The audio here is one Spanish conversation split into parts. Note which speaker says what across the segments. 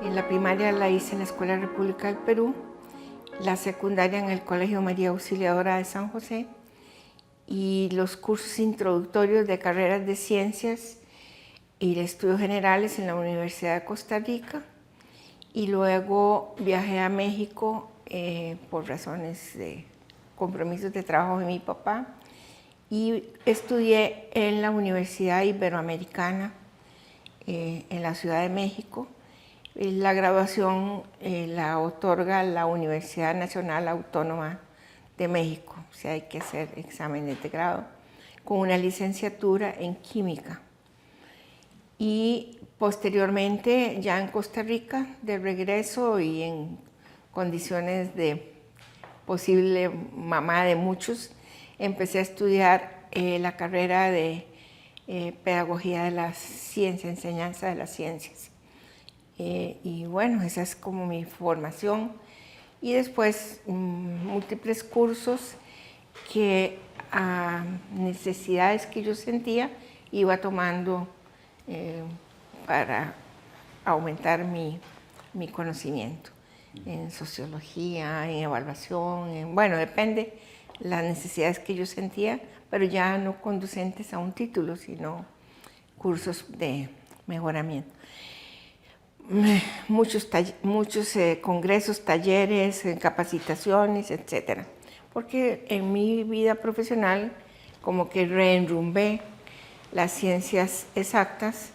Speaker 1: En la primaria la hice en la Escuela República del Perú, la secundaria en el Colegio María Auxiliadora de San José y los cursos introductorios de carreras de ciencias y de estudios generales en la Universidad de Costa Rica. Y luego viajé a México por razones de compromisos de trabajo de mi papá y estudié en la Universidad Iberoamericana en la Ciudad de México. La graduación la otorga la Universidad Nacional Autónoma de México, o sea, hay que hacer exámenes de grado, con una licenciatura en química. Y posteriormente, ya en Costa Rica, de regreso y en condiciones de posible mamá de muchos, empecé a estudiar la carrera de Pedagogía de la Ciencia, Enseñanza de las Ciencias. Y bueno, esa es como mi formación. Y después múltiples cursos que a necesidades que yo sentía iba tomando para aumentar mi conocimiento en sociología, en evaluación, bueno, depende las necesidades que yo sentía, pero ya no conducentes a un título, sino cursos de mejoramiento. Muchos congresos, talleres, capacitaciones, etc. Porque en mi vida profesional como que reenrumbé las ciencias exactas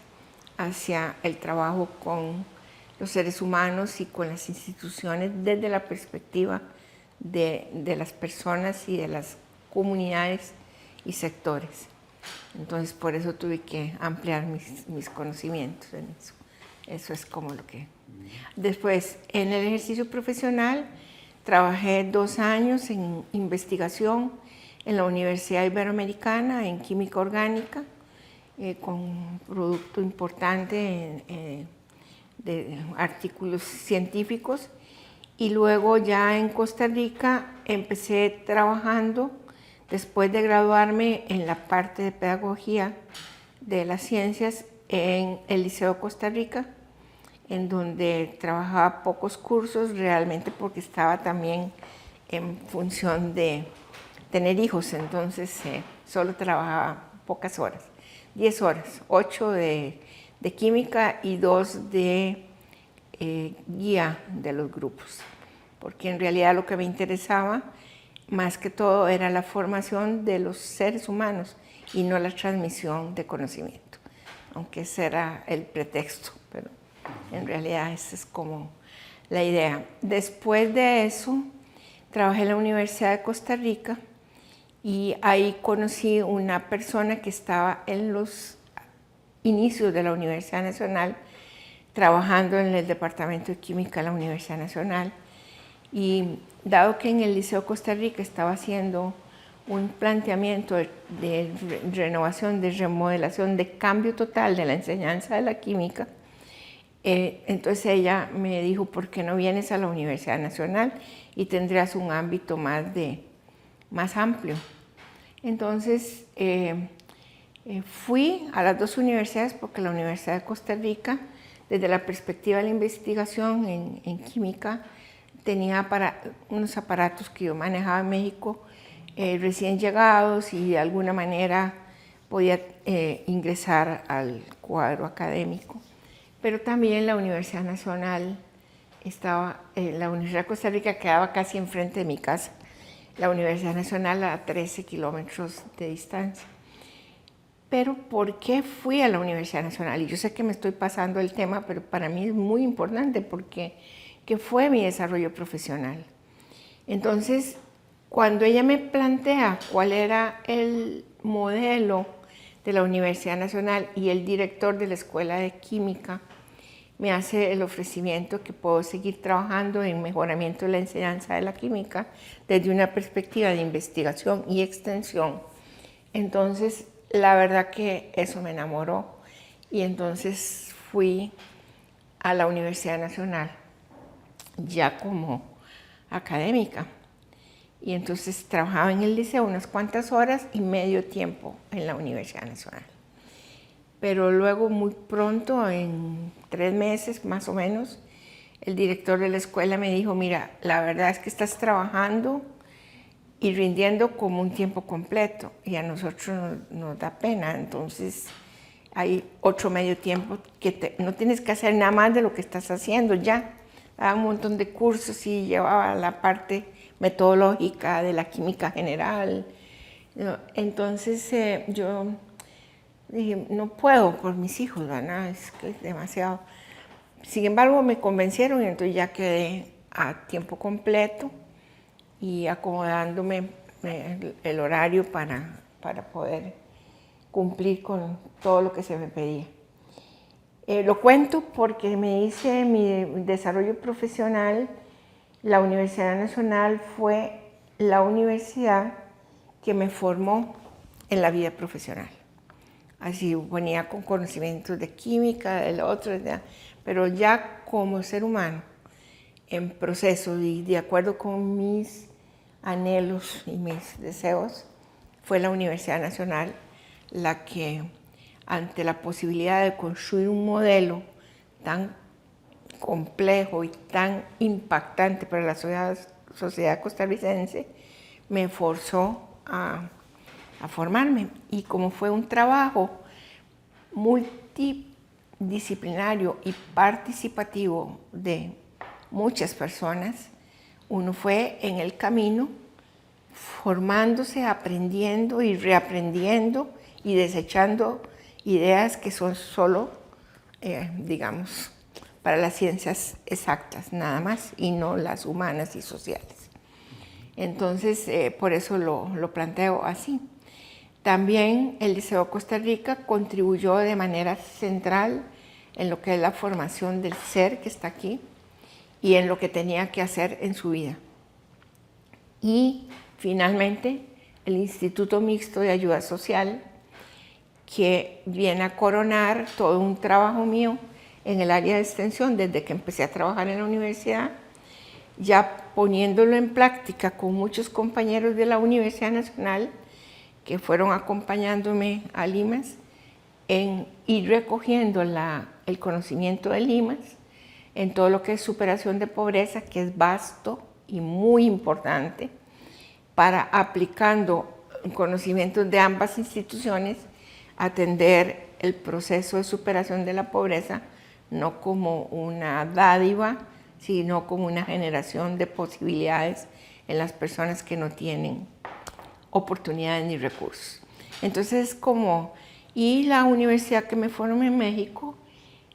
Speaker 1: hacia el trabajo con los seres humanos y con las instituciones desde la perspectiva de las personas y de las comunidades y sectores. Entonces por eso tuve que ampliar mis conocimientos en eso. Eso es como lo que... Después, en el ejercicio profesional, trabajé 2 años en investigación en la Universidad Iberoamericana, en química orgánica, con un producto importante de artículos científicos. Y luego ya en Costa Rica empecé trabajando, después de graduarme, en la parte de pedagogía de las ciencias en el Liceo de Costa Rica, en donde trabajaba pocos cursos realmente porque estaba también en función de tener hijos, entonces solo trabajaba pocas horas, 10 horas, 8 de química y 2 de guía de los grupos, porque en realidad lo que me interesaba más que todo era la formación de los seres humanos y no la transmisión de conocimiento, aunque ese era el pretexto, pero en realidad esa es como la idea. Después de eso, trabajé en la Universidad de Costa Rica y ahí conocí una persona que estaba en los inicios de la Universidad Nacional, trabajando en el Departamento de Química de la Universidad Nacional. Y dado que en el Liceo de Costa Rica estaba haciendo un planteamiento de renovación, de remodelación, de cambio total de la enseñanza de la química, entonces ella me dijo, ¿por qué no vienes a la Universidad Nacional y tendrías un ámbito más amplio? Entonces fui a las 2 universidades porque la Universidad de Costa Rica, desde la perspectiva de la investigación en química, tenía unos aparatos que yo manejaba en México recién llegados y de alguna manera podía ingresar al cuadro académico. Pero también la Universidad Nacional la Universidad de Costa Rica quedaba casi enfrente de mi casa, la Universidad Nacional a 13 kilómetros de distancia. Pero ¿por qué fui a la Universidad Nacional? Y yo sé que me estoy pasando el tema, pero para mí es muy importante porque fue mi desarrollo profesional. Entonces, cuando ella me plantea cuál era el modelo de la Universidad Nacional y el director de la Escuela de Química me hace el ofrecimiento que puedo seguir trabajando en mejoramiento de la enseñanza de la química desde una perspectiva de investigación y extensión. Entonces, la verdad que eso me enamoró y entonces fui a la Universidad Nacional ya como académica. Y entonces trabajaba en el liceo unas cuantas horas y medio tiempo en la Universidad Nacional. Pero luego muy pronto, en 3 meses más o menos, el director de la escuela me dijo, mira, la verdad es que estás trabajando y rindiendo como un tiempo completo y a nosotros nos da pena, entonces hay otro medio tiempo que no tienes que hacer nada más de lo que estás haciendo ya. Daba un montón de cursos y llevaba la parte metodológica de la química general. Entonces yo dije, no puedo por mis hijos, ¿verdad? Es que es demasiado. Sin embargo, me convencieron y entonces ya quedé a tiempo completo y acomodándome el horario para poder cumplir con todo lo que se me pedía. Lo cuento porque me hice mi desarrollo profesional. La Universidad Nacional fue la universidad que me formó en la vida profesional. Así venía con conocimientos de química, del otro, pero ya como ser humano, en proceso y de acuerdo con mis anhelos y mis deseos, fue la Universidad Nacional la que, ante la posibilidad de construir un modelo tan complejo y tan impactante para la sociedad costarricense, me forzó a formarme. Y como fue un trabajo multidisciplinario y participativo de muchas personas, uno fue en el camino formándose, aprendiendo y reaprendiendo y desechando ideas que son solo, digamos, para las ciencias exactas nada más y no las humanas y sociales. Entonces, por eso lo planteo así. También el Liceo Costa Rica contribuyó de manera central en lo que es la formación del ser que está aquí y en lo que tenía que hacer en su vida. Y finalmente el Instituto Mixto de Ayuda Social, que viene a coronar todo un trabajo mío en el área de extensión desde que empecé a trabajar en la universidad, ya poniéndolo en práctica con muchos compañeros de la Universidad Nacional que fueron acompañándome a Limas en ir recogiendo el conocimiento de Limas en todo lo que es superación de pobreza, que es vasto y muy importante, para aplicando conocimientos de ambas instituciones, atender el proceso de superación de la pobreza no como una dádiva, sino como una generación de posibilidades en las personas que no tienen oportunidades ni recursos. Entonces, y la universidad que me formé en México,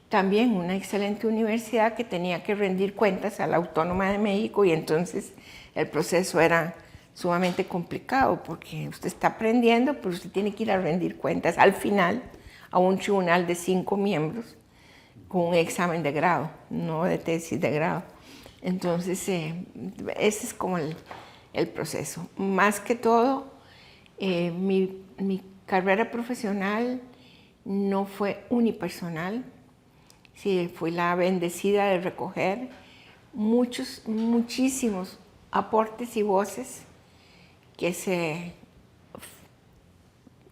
Speaker 1: también una excelente universidad que tenía que rendir cuentas a la Autónoma de México, y entonces el proceso era sumamente complicado porque usted está aprendiendo, pero usted tiene que ir a rendir cuentas al final a un tribunal de 5 miembros con un examen de grado, no de tesis de grado. Entonces, ese es como el proceso. Más que todo, mi carrera profesional no fue unipersonal. Sí, fui la bendecida de recoger muchísimos aportes y voces que se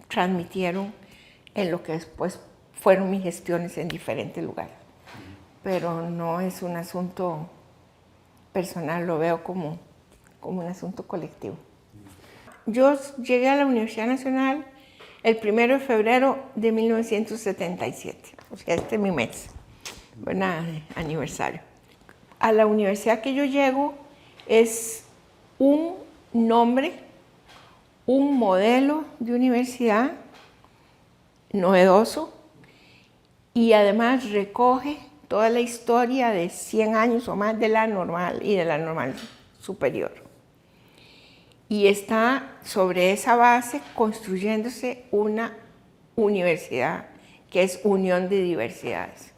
Speaker 1: transmitieron en lo que después fueron mis gestiones en diferentes lugares. Pero no es un asunto personal, lo veo como un asunto colectivo. Yo llegué a la Universidad Nacional el 1 de febrero de 1977, o sea, este es mi mes, ¿verdad? Aniversario. A la universidad que yo llego es un nombre, un modelo de universidad novedoso y además recoge toda la historia de 100 años o más de la normal y de la normal superior. Y está sobre esa base construyéndose una universidad que es unión de diversidades,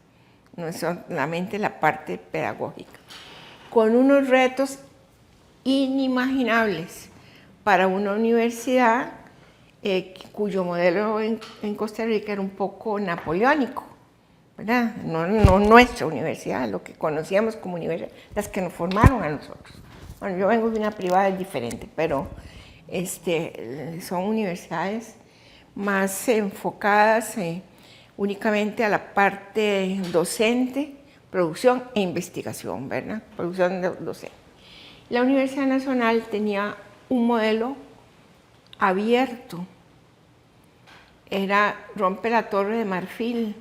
Speaker 1: no es solamente la parte pedagógica, con unos retos inimaginables para una universidad cuyo modelo en Costa Rica era un poco napoleónico, ¿verdad? No nuestra universidad, lo que conocíamos como universidad, las que nos formaron a nosotros. Bueno, yo vengo de una privada, es diferente, pero son universidades más enfocadas únicamente a la parte docente, producción e investigación, ¿verdad? Producción docente. La Universidad Nacional tenía un modelo abierto, rompe la torre de marfil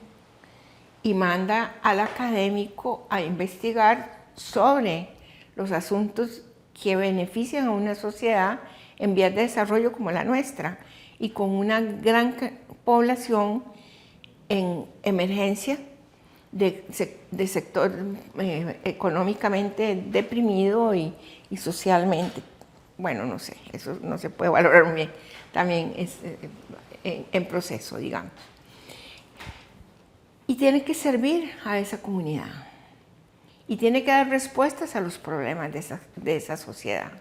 Speaker 1: y manda al académico a investigar sobre los asuntos que benefician a una sociedad en vías de desarrollo como la nuestra y con una gran población en emergencia de sector económicamente deprimido y socialmente, bueno, no sé, eso no se puede valorar muy bien, también es en proceso, digamos. Y tiene que servir a esa comunidad y tiene que dar respuestas a los problemas de esa sociedad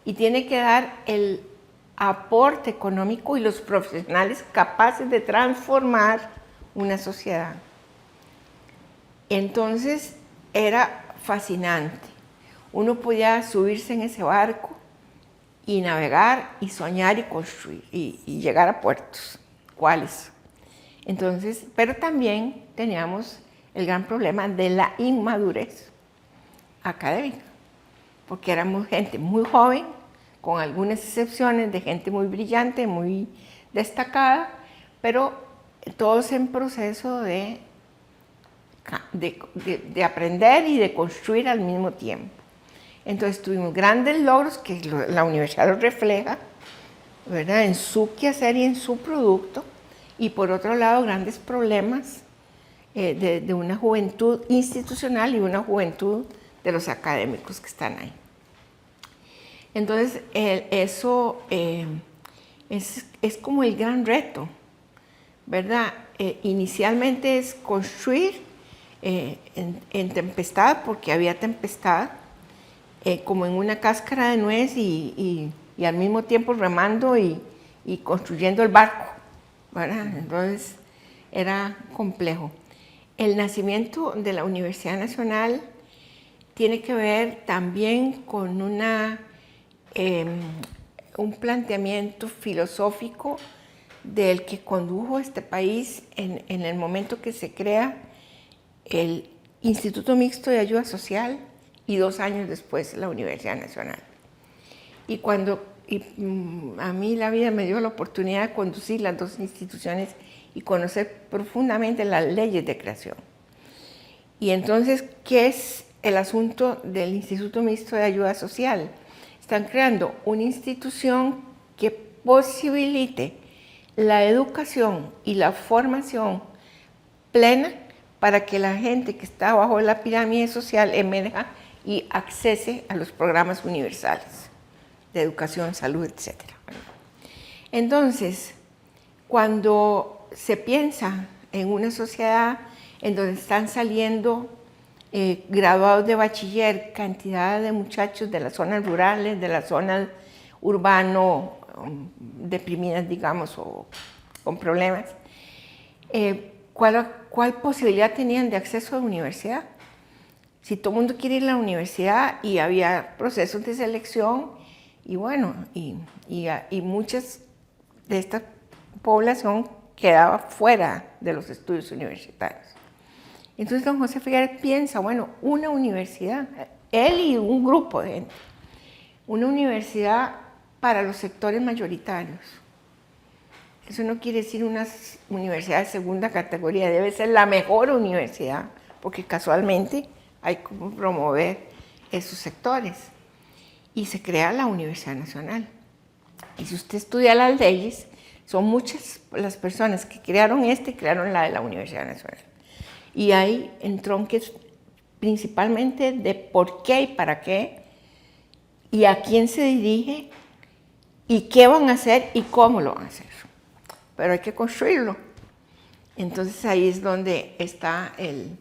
Speaker 1: y tiene que dar el aporte económico y los profesionales capaces de transformar una sociedad. Entonces era fascinante. Uno podía subirse en ese barco y navegar y soñar y construir y llegar a puertos. ¿Cuáles? Entonces, pero también teníamos el gran problema de la inmadurez académica, porque éramos gente muy joven, con algunas excepciones de gente muy brillante, muy destacada, pero todos en proceso de aprender y de construir al mismo tiempo. Entonces tuvimos grandes logros que la universidad los refleja, ¿verdad?, en su quehacer y en su producto, y por otro lado grandes problemas de una juventud institucional y una juventud de los académicos que están ahí. Entonces eso es como el gran reto, ¿verdad? Inicialmente es construir en tempestad, porque había tempestad, como en una cáscara de nuez y al mismo tiempo remando y construyendo el barco, ¿verdad? Entonces era complejo. El nacimiento de la Universidad Nacional tiene que ver también con un planteamiento filosófico del que condujo este país en el momento que se crea el Instituto Mixto de Ayuda Social y 2 años después la Universidad Nacional. Y a mí la vida me dio la oportunidad de conducir las 2 instituciones y conocer profundamente las leyes de creación. Y entonces, ¿qué es el asunto del Instituto Mixto de Ayuda Social? Están creando una institución que posibilite la educación y la formación plena para que la gente que está bajo la pirámide social emerja y accese a los programas universales de educación, salud, etc. Entonces, cuando se piensa en una sociedad en donde están saliendo graduados de bachiller, cantidad de muchachos de las zonas rurales, de las zonas urbano deprimidas, digamos, o con problemas, ¿cuál posibilidad tenían de acceso a la universidad? Si todo el mundo quiere ir a la universidad y había procesos de selección y bueno, y muchas de esta población quedaba fuera de los estudios universitarios. Entonces don José Figueres piensa, bueno, una universidad, él y un grupo de gente, una universidad para los sectores mayoritarios. Eso no quiere decir una universidad de segunda categoría, debe ser la mejor universidad, porque casualmente hay que promover esos sectores. Y se crea la Universidad Nacional. Y si usted estudia las leyes, son muchas las personas que crearon crearon la de la Universidad Nacional. Y hay entronques principalmente de por qué y para qué, y a quién se dirige, y qué van a hacer y cómo lo van a hacer. Pero hay que construirlo. Entonces ahí es donde está el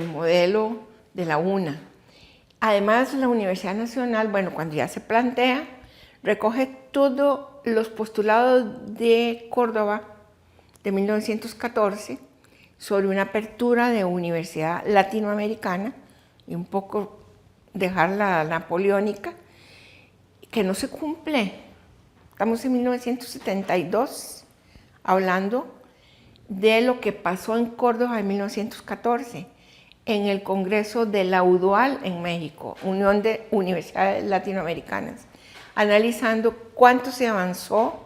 Speaker 1: modelo de la UNA. Además, la Universidad Nacional, bueno, cuando ya se plantea, recoge todos los postulados de Córdoba de 1914 sobre una apertura de universidad latinoamericana y un poco dejar la napoleónica, que no se cumple. Estamos en 1972 hablando de lo que pasó en Córdoba en 1914. en el Congreso de la UDUAL en México, Unión de Universidades Latinoamericanas, analizando cuánto se avanzó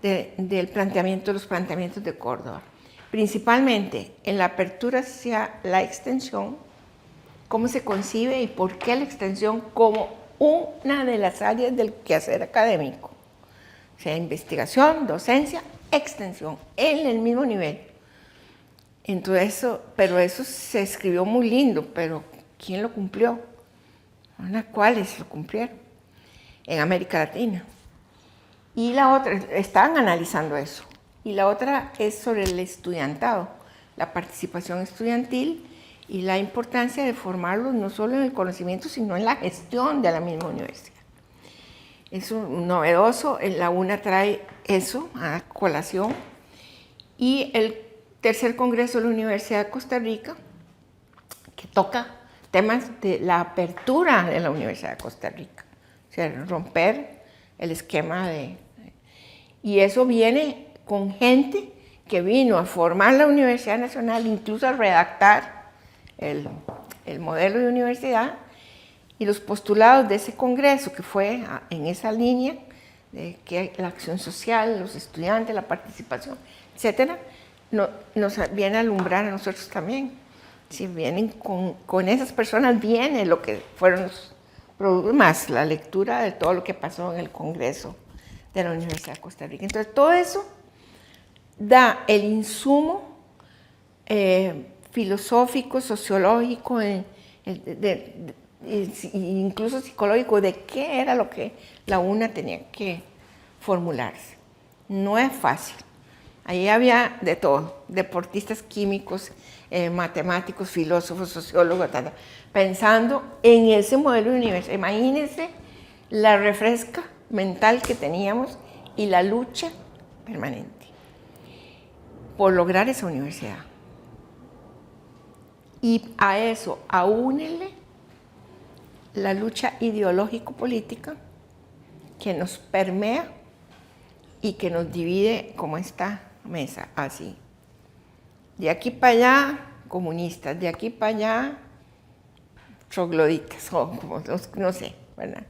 Speaker 1: del planteamiento de los planteamientos de Córdoba, principalmente en la apertura hacia la extensión, cómo se concibe y por qué la extensión como una de las áreas del quehacer académico, o sea, investigación, docencia, extensión, en el mismo nivel. Entonces, pero eso se escribió muy lindo, pero ¿quién lo cumplió? ¿Cuáles lo cumplieron? En América Latina. Y la otra, estaban analizando eso. Y la otra es sobre el estudiantado, la participación estudiantil y la importancia de formarlos no solo en el conocimiento, sino en la gestión de la misma universidad. Es novedoso, la UNA trae eso a colación. Y el tercer congreso de la Universidad de Costa Rica, que toca temas de la apertura de la Universidad de Costa Rica, o sea, romper el esquema y eso viene con gente que vino a formar la Universidad Nacional, incluso a redactar el modelo de universidad, y los postulados de ese congreso, que fue en esa línea, de que la acción social, los estudiantes, la participación, etcétera, nos viene a alumbrar a nosotros también. Si vienen con esas personas, viene lo que fueron los productos, más la lectura de todo lo que pasó en el Congreso de la Universidad de Costa Rica. Entonces, todo eso da el insumo filosófico, sociológico, incluso psicológico, de qué era lo que la UNA tenía que formularse. No es fácil. Ahí había de todo, deportistas químicos, matemáticos, filósofos, sociólogos, pensando en ese modelo de universidad. Imagínense la refresca mental que teníamos y la lucha permanente por lograr esa universidad. Y a eso aúnele la lucha ideológico-política que nos permea y que nos divide como esta mesa, así. De aquí para allá, comunistas, de aquí para allá, trogloditas, o como no sé, ¿verdad?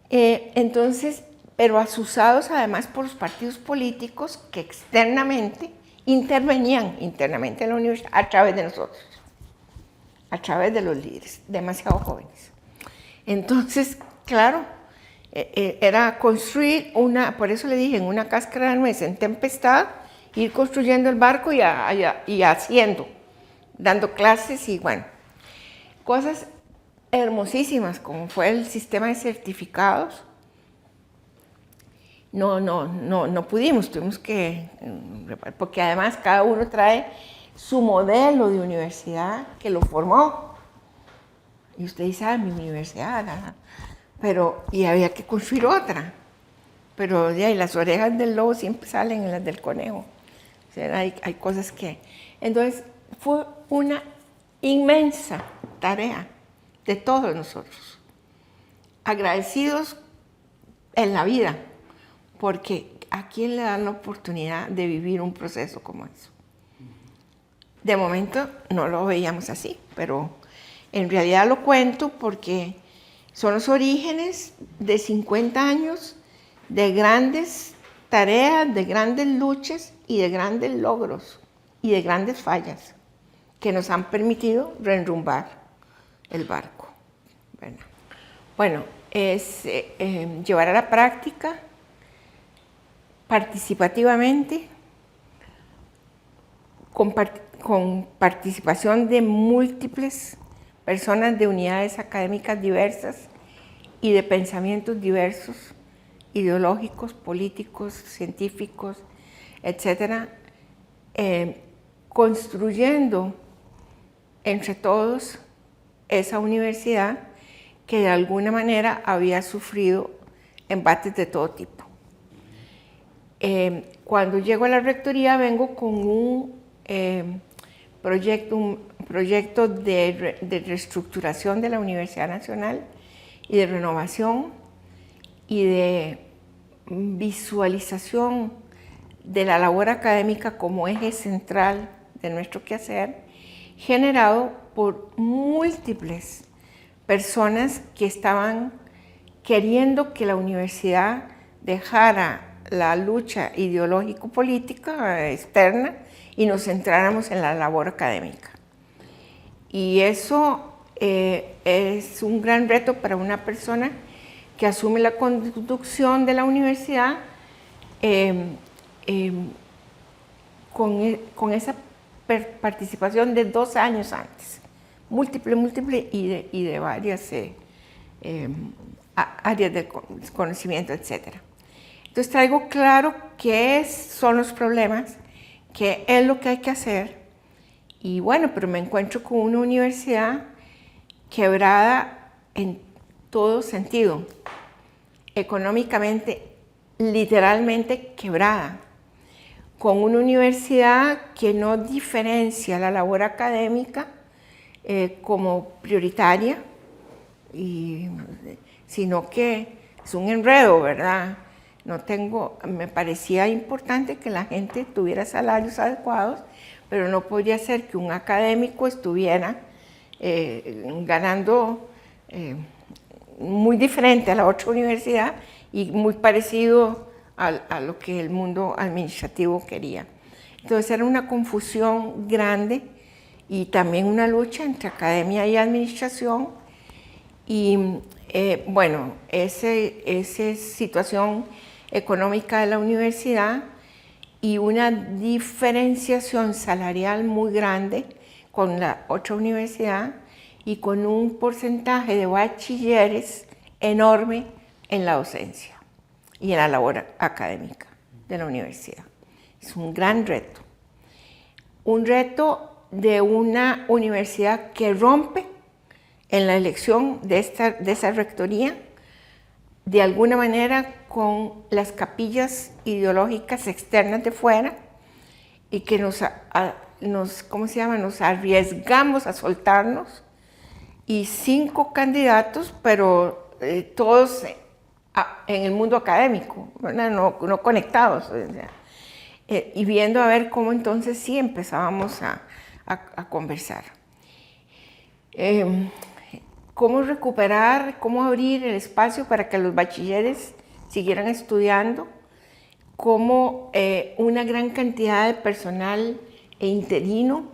Speaker 1: Entonces, pero asusados además por los partidos políticos que externamente intervenían internamente en la universidad a través de nosotros, a través de los líderes, demasiado jóvenes. Entonces, claro, era construir por eso le dije, en una cáscara de nuez, en tempestad, ir construyendo el barco y haciendo, dando clases y bueno, cosas hermosísimas como fue el sistema de certificados. No pudimos, tuvimos que, porque además cada uno trae su modelo de universidad que lo formó. Y usted dice, mi universidad, y había que construir otra. Pero ya, y las orejas del lobo siempre salen en las del conejo. O sea, hay cosas que... Entonces, fue una inmensa tarea de todos nosotros. Agradecidos en la vida, porque ¿a quién le dan la oportunidad de vivir un proceso como eso? De momento no lo veíamos así, pero en realidad lo cuento porque son los orígenes de 50 años de grandes tareas, de grandes luchas y de grandes logros y de grandes fallas que nos han permitido reenrumbar el barco. Bueno, es llevar a la práctica participativamente, con participación de múltiples personas de unidades académicas diversas y de pensamientos diversos, ideológicos, políticos, científicos, etcétera, construyendo entre todos esa universidad que de alguna manera había sufrido embates de todo tipo. Cuando llego a la rectoría vengo con un proyecto de reestructuración de la Universidad Nacional y de renovación y de visualización de la labor académica como eje central de nuestro quehacer generado por múltiples personas que estaban queriendo que la universidad dejara la lucha ideológico-política externa y nos centráramos en la labor académica. Y eso es un gran reto para una persona que asume la conducción de la universidad con esa participación de 2 años antes, múltiple y de varias áreas de conocimiento, etc. Entonces traigo claro qué son los problemas, qué es lo que hay que hacer. Y bueno, pero me encuentro con una universidad quebrada en todo sentido, económicamente, literalmente quebrada, con una universidad que no diferencia la labor académica como prioritaria, sino que es un enredo, ¿verdad? Me parecía importante que la gente tuviera salarios adecuados, pero no podía ser que un académico estuviera ganando muy diferente a la otra universidad y muy parecido a lo que el mundo administrativo quería. Entonces era una confusión grande y también una lucha entre academia y administración. Y bueno, esa situación económica de la universidad y una diferenciación salarial muy grande con la otra universidad y con un porcentaje de bachilleres enorme en la docencia y en la labor académica de la universidad. Es un gran reto. Un reto de una universidad que rompe en la elección de esa rectoría, de alguna manera con las capillas ideológicas externas de fuera y que nos arriesgamos a soltarnos y 5 candidatos, pero todos en el mundo académico, no conectados, y viendo a ver cómo entonces sí empezábamos a conversar. Cómo recuperar, cómo abrir el espacio para que los bachilleres siguieran estudiando, cómo una gran cantidad de personal interino,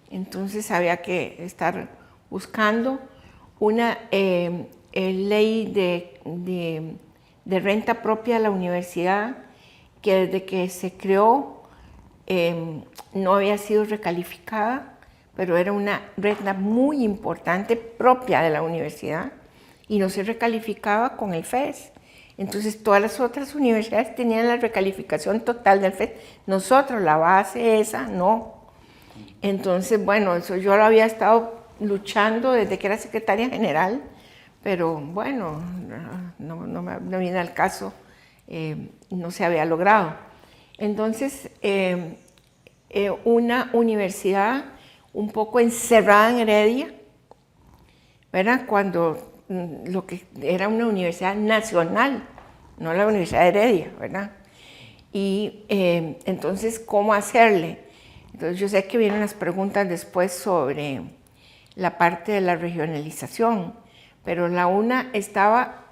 Speaker 1: entonces había que estar buscando una ley de renta propia de la universidad que desde que se creó no había sido recalificada, pero era una renta muy importante propia de la universidad y no se recalificaba con el FES. Entonces todas las otras universidades tenían la recalificación total del FES. Nosotros, la base esa, no. Entonces, bueno, eso yo lo había estado luchando desde que era secretaria general, pero bueno, no viene al caso, no se había logrado. Entonces, una universidad un poco encerrada en Heredia, ¿verdad? Cuando lo que era una universidad nacional, no la Universidad de Heredia, ¿verdad? Y entonces, ¿cómo hacerle? Entonces, yo sé que vienen las preguntas después sobre la parte de la regionalización, pero la UNA estaba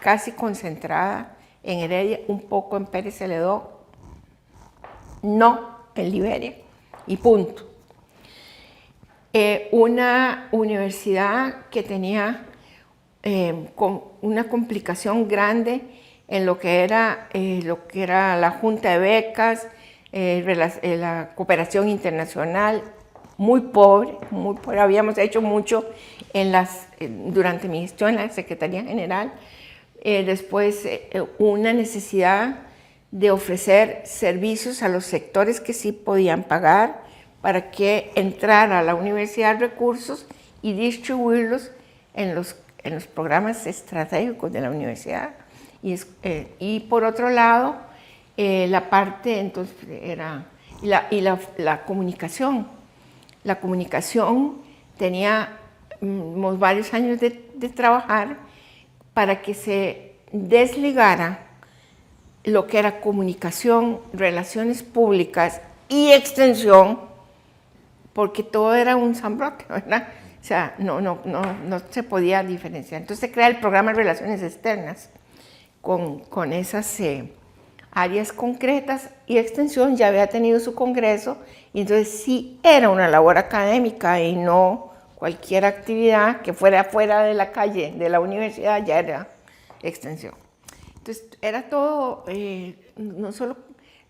Speaker 1: casi concentrada en Heredia, un poco en Pérez Celedón, no en Liberia, y punto. Una universidad que tenía una complicación grande en lo que era la Junta de Becas, la cooperación internacional, muy pobre. Habíamos hecho mucho durante mi gestión en la Secretaría General. Después una necesidad de ofrecer servicios a los sectores que sí podían pagar para que entrara a la universidad recursos y distribuirlos en los programas estratégicos de la universidad. Y por otro lado, la parte entonces era la comunicación. La comunicación teníamos varios años de trabajar para que se desligara lo que era comunicación, relaciones públicas y extensión, porque todo era un sambrote, ¿verdad? O sea, no se podía diferenciar. Entonces se crea el programa de Relaciones Externas con esas áreas concretas, y Extensión ya había tenido su congreso, y entonces sí era una labor académica y no cualquier actividad que fuera fuera de la calle de la universidad, ya era Extensión. Entonces era todo, no solo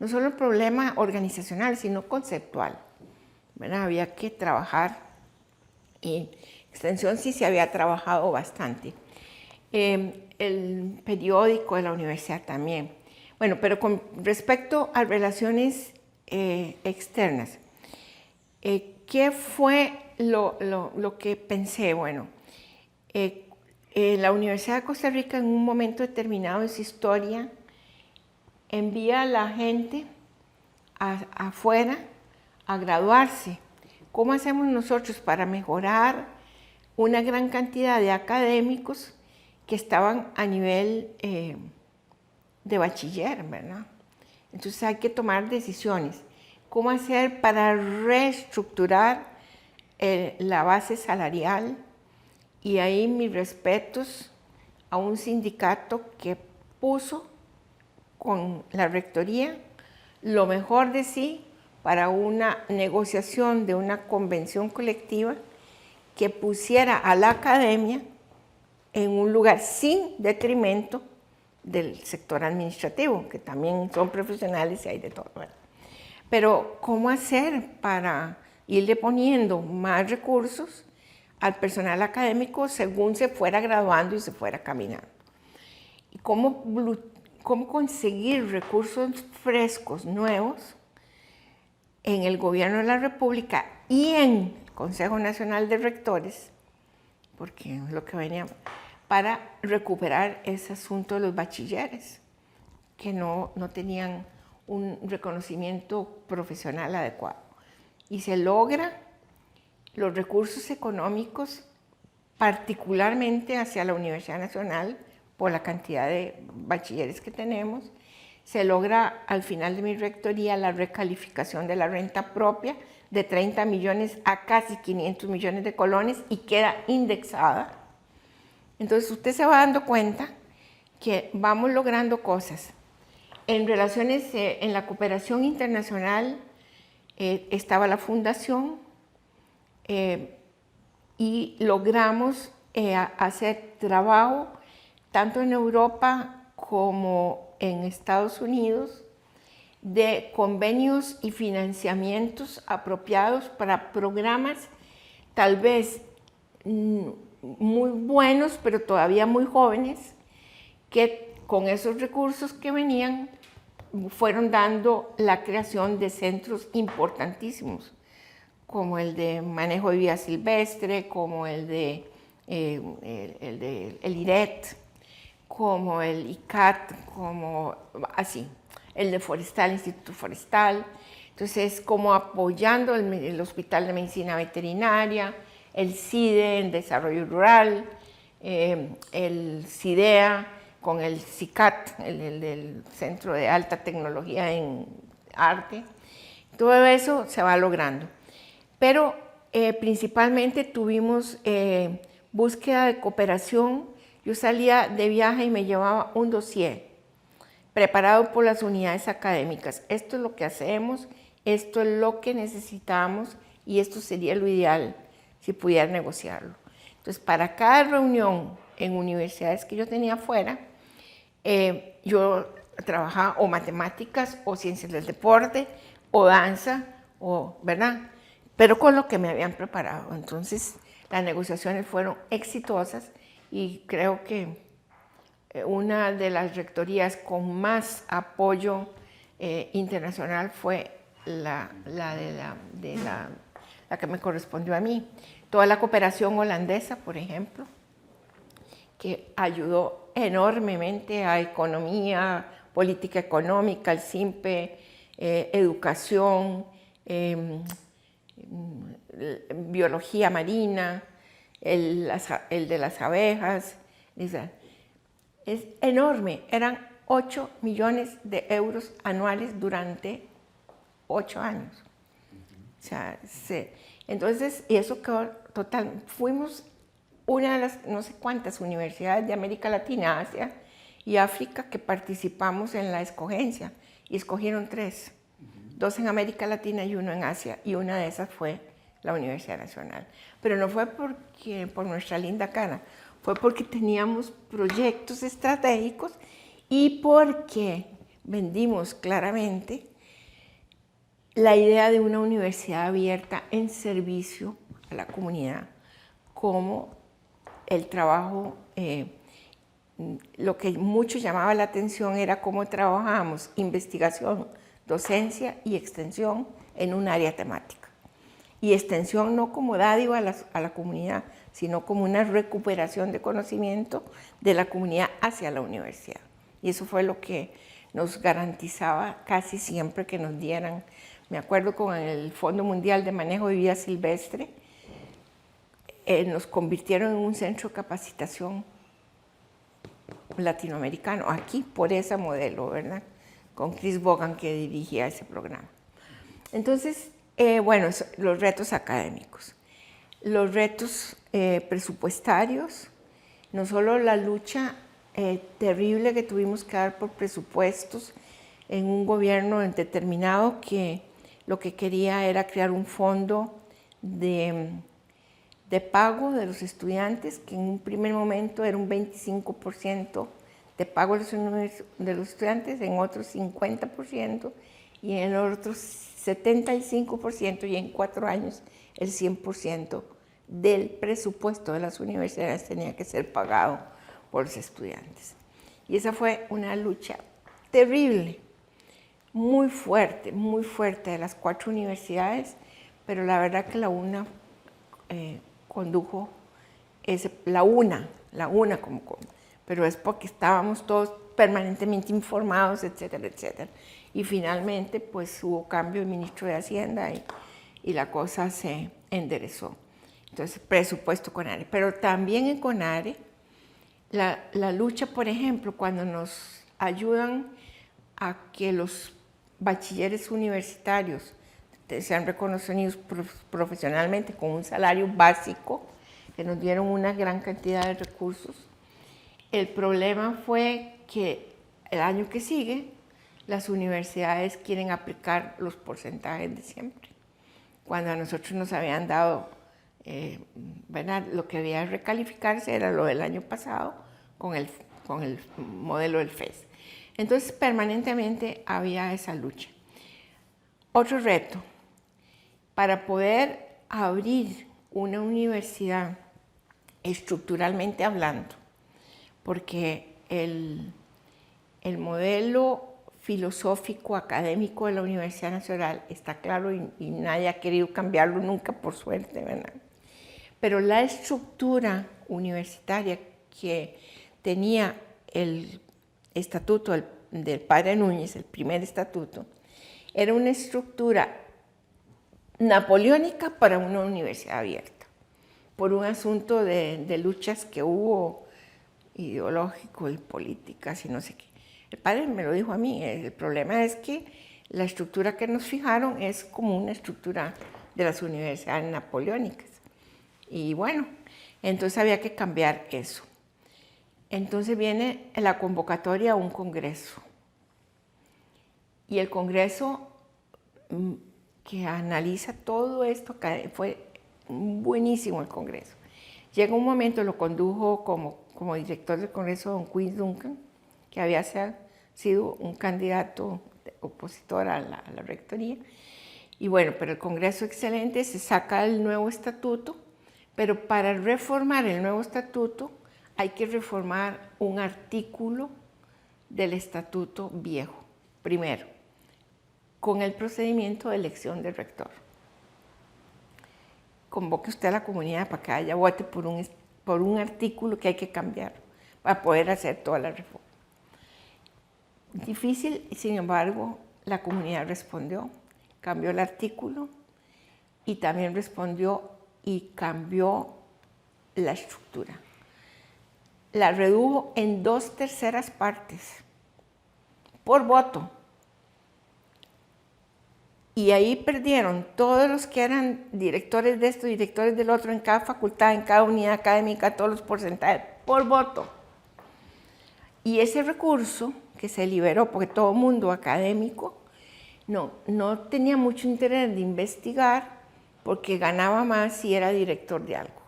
Speaker 1: el problema organizacional, sino conceptual, ¿verdad? Había que trabajar, y Extensión sí se había trabajado bastante. El periódico de la universidad también. Bueno, pero con respecto a relaciones externas, ¿qué fue lo que pensé? Bueno, la Universidad de Costa Rica en un momento determinado de su historia envía a la gente afuera a graduarse. ¿Cómo hacemos nosotros para mejorar una gran cantidad de académicos que estaban a nivel de bachiller, ¿verdad? Entonces hay que tomar decisiones. ¿Cómo hacer para reestructurar la base salarial? Y ahí mis respetos a un sindicato que puso con la rectoría lo mejor de sí para una negociación de una convención colectiva que pusiera a la academia en un lugar sin detrimento del sector administrativo, que también son profesionales y hay de todo, ¿verdad? Pero ¿cómo hacer para irle poniendo más recursos al personal académico según se fuera graduando y se fuera caminando? ¿Y cómo conseguir recursos frescos, nuevos, en el gobierno de la República y en el Consejo Nacional de Rectores, porque es lo que venía, para recuperar ese asunto de los bachilleres, que no tenían un reconocimiento profesional adecuado? Y se logra los recursos económicos, particularmente hacia la Universidad Nacional, por la cantidad de bachilleres que tenemos. Se logra al final de mi rectoría la recalificación de la renta propia de 30 millones a casi 500 millones de colones y queda indexada. Entonces usted se va dando cuenta que vamos logrando cosas. En relaciones, en la cooperación internacional estaba la fundación y logramos hacer trabajo tanto en Europa como en Estados Unidos de convenios y financiamientos apropiados para programas tal vez muy buenos, pero todavía muy jóvenes, que con esos recursos que venían fueron dando la creación de centros importantísimos, como el de manejo de vida silvestre, como el IRET, como el ICAT, como así, el de Forestal, Instituto Forestal. Entonces, como apoyando el Hospital de Medicina Veterinaria, el CIDE en Desarrollo Rural, el CIDEA con el CICAT, el del Centro de Alta Tecnología en Arte. Todo eso se va logrando. Pero principalmente tuvimos búsqueda de cooperación. Yo salía de viaje y me llevaba un dossier preparado por las unidades académicas. Esto es lo que hacemos, esto es lo que necesitamos y esto sería lo ideal si pudiera negociarlo. Entonces, para cada reunión en universidades que yo tenía afuera, yo trabajaba o matemáticas o ciencias del deporte o danza, ¿verdad? Pero con lo que me habían preparado. Entonces, las negociaciones fueron exitosas y creo que una de las rectorías con más apoyo internacional fue la que me correspondió a mí. Toda la cooperación holandesa, por ejemplo, que ayudó enormemente a economía, política económica, el SIMPE, educación, biología marina, el de las abejas. Es enorme, eran 8 millones de euros anuales durante 8 años. O sea, Entonces, y eso quedó total. Fuimos una de las no sé cuántas universidades de América Latina, Asia y África que participamos en la escogencia, y escogieron 3, 2 en América Latina y 1 en Asia, y una de esas fue la Universidad Nacional. Pero no fue por nuestra linda cara, fue porque teníamos proyectos estratégicos y porque vendimos claramente la idea de una universidad abierta en servicio a la comunidad, como el trabajo, lo que mucho llamaba la atención era cómo trabajábamos investigación, docencia y extensión en un área temática. Y extensión no como dádiva a la comunidad, sino como una recuperación de conocimiento de la comunidad hacia la universidad. Y eso fue lo que nos garantizaba casi siempre que nos dieran. Me acuerdo con el Fondo Mundial de Manejo de Vida Silvestre, nos convirtieron en un centro de capacitación latinoamericano, aquí por ese modelo, ¿verdad? Con Chris Bogan, que dirigía ese programa. Entonces, bueno, los retos académicos, los retos presupuestarios, no solo la lucha terrible que tuvimos que dar por presupuestos en un gobierno determinado que lo que quería era crear un fondo de pago de los estudiantes, que en un primer momento era un 25% de pago de los estudiantes, en otros 50% y en otros 75%, y en 4 años el 100% del presupuesto de las universidades tenía que ser pagado por los estudiantes. Y esa fue una lucha terrible, muy fuerte de las 4 universidades, pero la verdad que la UNA condujo, la UNA pero es porque estábamos todos permanentemente informados, etcétera, etcétera. Y finalmente, pues hubo cambio de ministro de Hacienda y la cosa se enderezó. Entonces, presupuesto CONARE. Pero también en CONARE, la lucha, por ejemplo, cuando nos ayudan a que los bachilleres universitarios sean reconocidos profesionalmente con un salario básico, que nos dieron una gran cantidad de recursos. El problema fue que el año que sigue, las universidades quieren aplicar los porcentajes de siempre, cuando a nosotros nos habían dado, ¿verdad? Lo que debía recalificarse era lo del año pasado con el modelo del FES. Entonces, permanentemente había esa lucha. Otro reto, para poder abrir una universidad estructuralmente hablando, porque el modelo filosófico académico de la Universidad Nacional está claro y nadie ha querido cambiarlo nunca, por suerte, ¿verdad? Pero la estructura universitaria que tenía el estatuto del padre Núñez, el primer estatuto, era una estructura napoleónica para una universidad abierta, por un asunto de luchas que hubo ideológico y políticas y no sé qué. El padre me lo dijo a mí, el problema es que la estructura que nos fijaron es como una estructura de las universidades napoleónicas. Y bueno, entonces había que cambiar eso. Entonces viene la convocatoria a un congreso. Y el congreso que analiza todo esto, fue buenísimo el congreso. Llega un momento, lo condujo como director del congreso don Quinn Duncan, que había sido un candidato opositor a la rectoría. Y bueno, pero el congreso excelente, se saca el nuevo estatuto, pero para reformar el nuevo estatuto hay que reformar un artículo del estatuto viejo, primero, con el procedimiento de elección del rector. Convoque usted a la comunidad para que haya vote por un artículo que hay que cambiar para poder hacer toda la reforma. Difícil, sin embargo, la comunidad respondió, cambió el artículo y también respondió y cambió la estructura. La redujo en 2/3 partes por voto. Y ahí perdieron todos los que eran directores de esto, directores del otro, en cada facultad, en cada unidad académica, todos los porcentajes, por voto. Y ese recurso que se liberó, porque todo mundo académico no tenía mucho interés de investigar, porque ganaba más si era director de algo.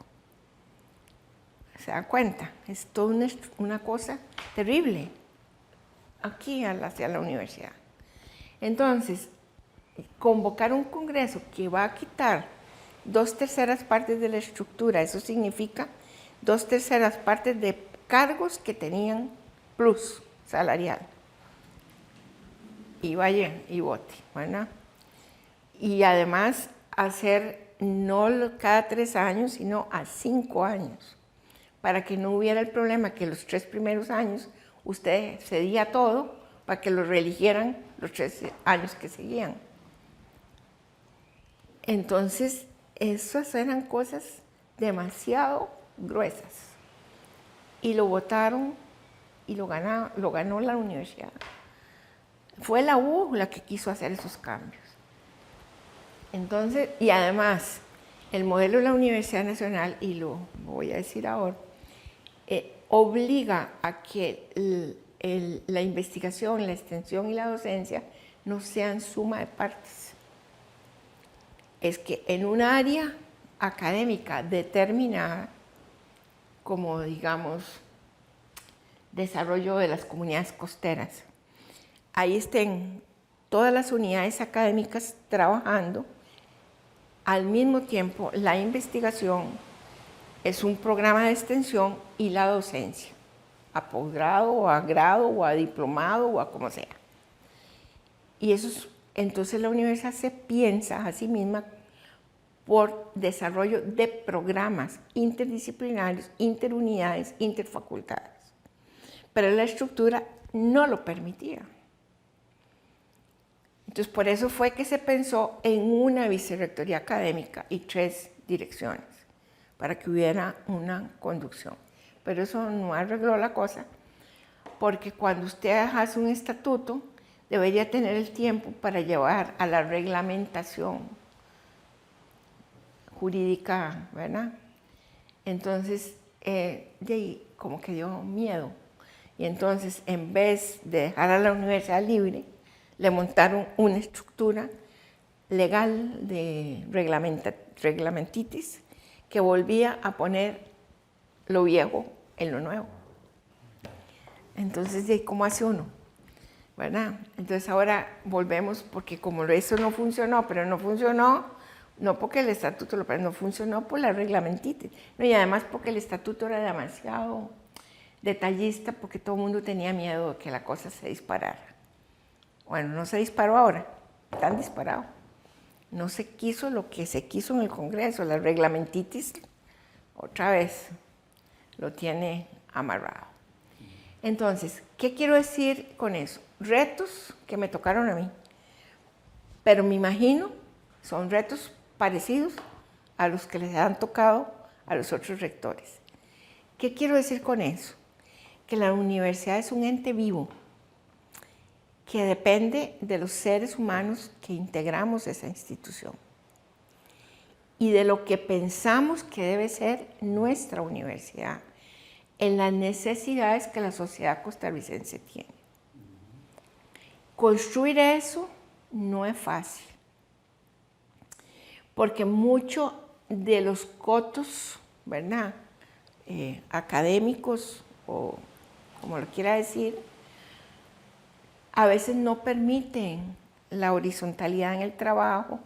Speaker 1: ¿Se dan cuenta? Es toda una cosa terrible aquí hacia la universidad. Entonces, convocar un congreso que va a quitar 2/3 partes de la estructura, eso significa 2/3 partes de cargos que tenían plus salarial. Y vaya y vote, ¿verdad? Y además hacer no cada 3 años, sino a 5 años, para que no hubiera el problema que los 3 primeros años usted cedía todo para que lo reeligieran los 3 años que seguían. Entonces, esas eran cosas demasiado gruesas. Y lo votaron y lo ganó la universidad. Fue la U la que quiso hacer esos cambios. Entonces, y además, el modelo de la Universidad Nacional, y lo voy a decir ahora, obliga a que la investigación, la extensión y la docencia no sean suma de partes. Es que en un área académica determinada, como digamos, desarrollo de las comunidades costeras, ahí estén todas las unidades académicas trabajando, al mismo tiempo la investigación es un programa de extensión y la docencia, a posgrado o a grado o a diplomado o a como sea. Y eso entonces la universidad se piensa a sí misma por desarrollo de programas interdisciplinarios, interunidades, interfacultades. Pero la estructura no lo permitía. Entonces, por eso fue que se pensó en una vicerrectoría académica y 3 direcciones, para que hubiera una conducción. Pero eso no arregló la cosa, porque cuando usted hace un estatuto, debería tener el tiempo para llevar a la reglamentación jurídica, ¿verdad? Entonces, de ahí como que dio miedo. Y entonces, en vez de dejar a la universidad libre, le montaron una estructura legal de reglamentitis que volvía a poner lo viejo en lo nuevo. Entonces, ¿cómo hace uno? ¿Verdad? Entonces ahora volvemos, porque como eso no funcionó, pero no funcionó, no porque el estatuto no funcionó por la reglamentitis, no, y además porque el estatuto era demasiado detallista, porque todo el mundo tenía miedo de que la cosa se disparara. Bueno, no se disparó ahora, están disparados. No se quiso lo que se quiso en el Congreso, la reglamentitis otra vez lo tiene amarrado. Entonces, ¿qué quiero decir con eso? Retos que me tocaron a mí, pero me imagino son retos parecidos a los que les han tocado a los otros rectores. ¿Qué quiero decir con eso? Que la universidad es un ente vivo que depende de los seres humanos que integramos esa institución y de lo que pensamos que debe ser nuestra universidad en las necesidades que la sociedad costarricense tiene. Construir eso no es fácil, porque muchos de los cotos, ¿verdad?, académicos o como lo quiera decir, a veces no permiten la horizontalidad en el trabajo,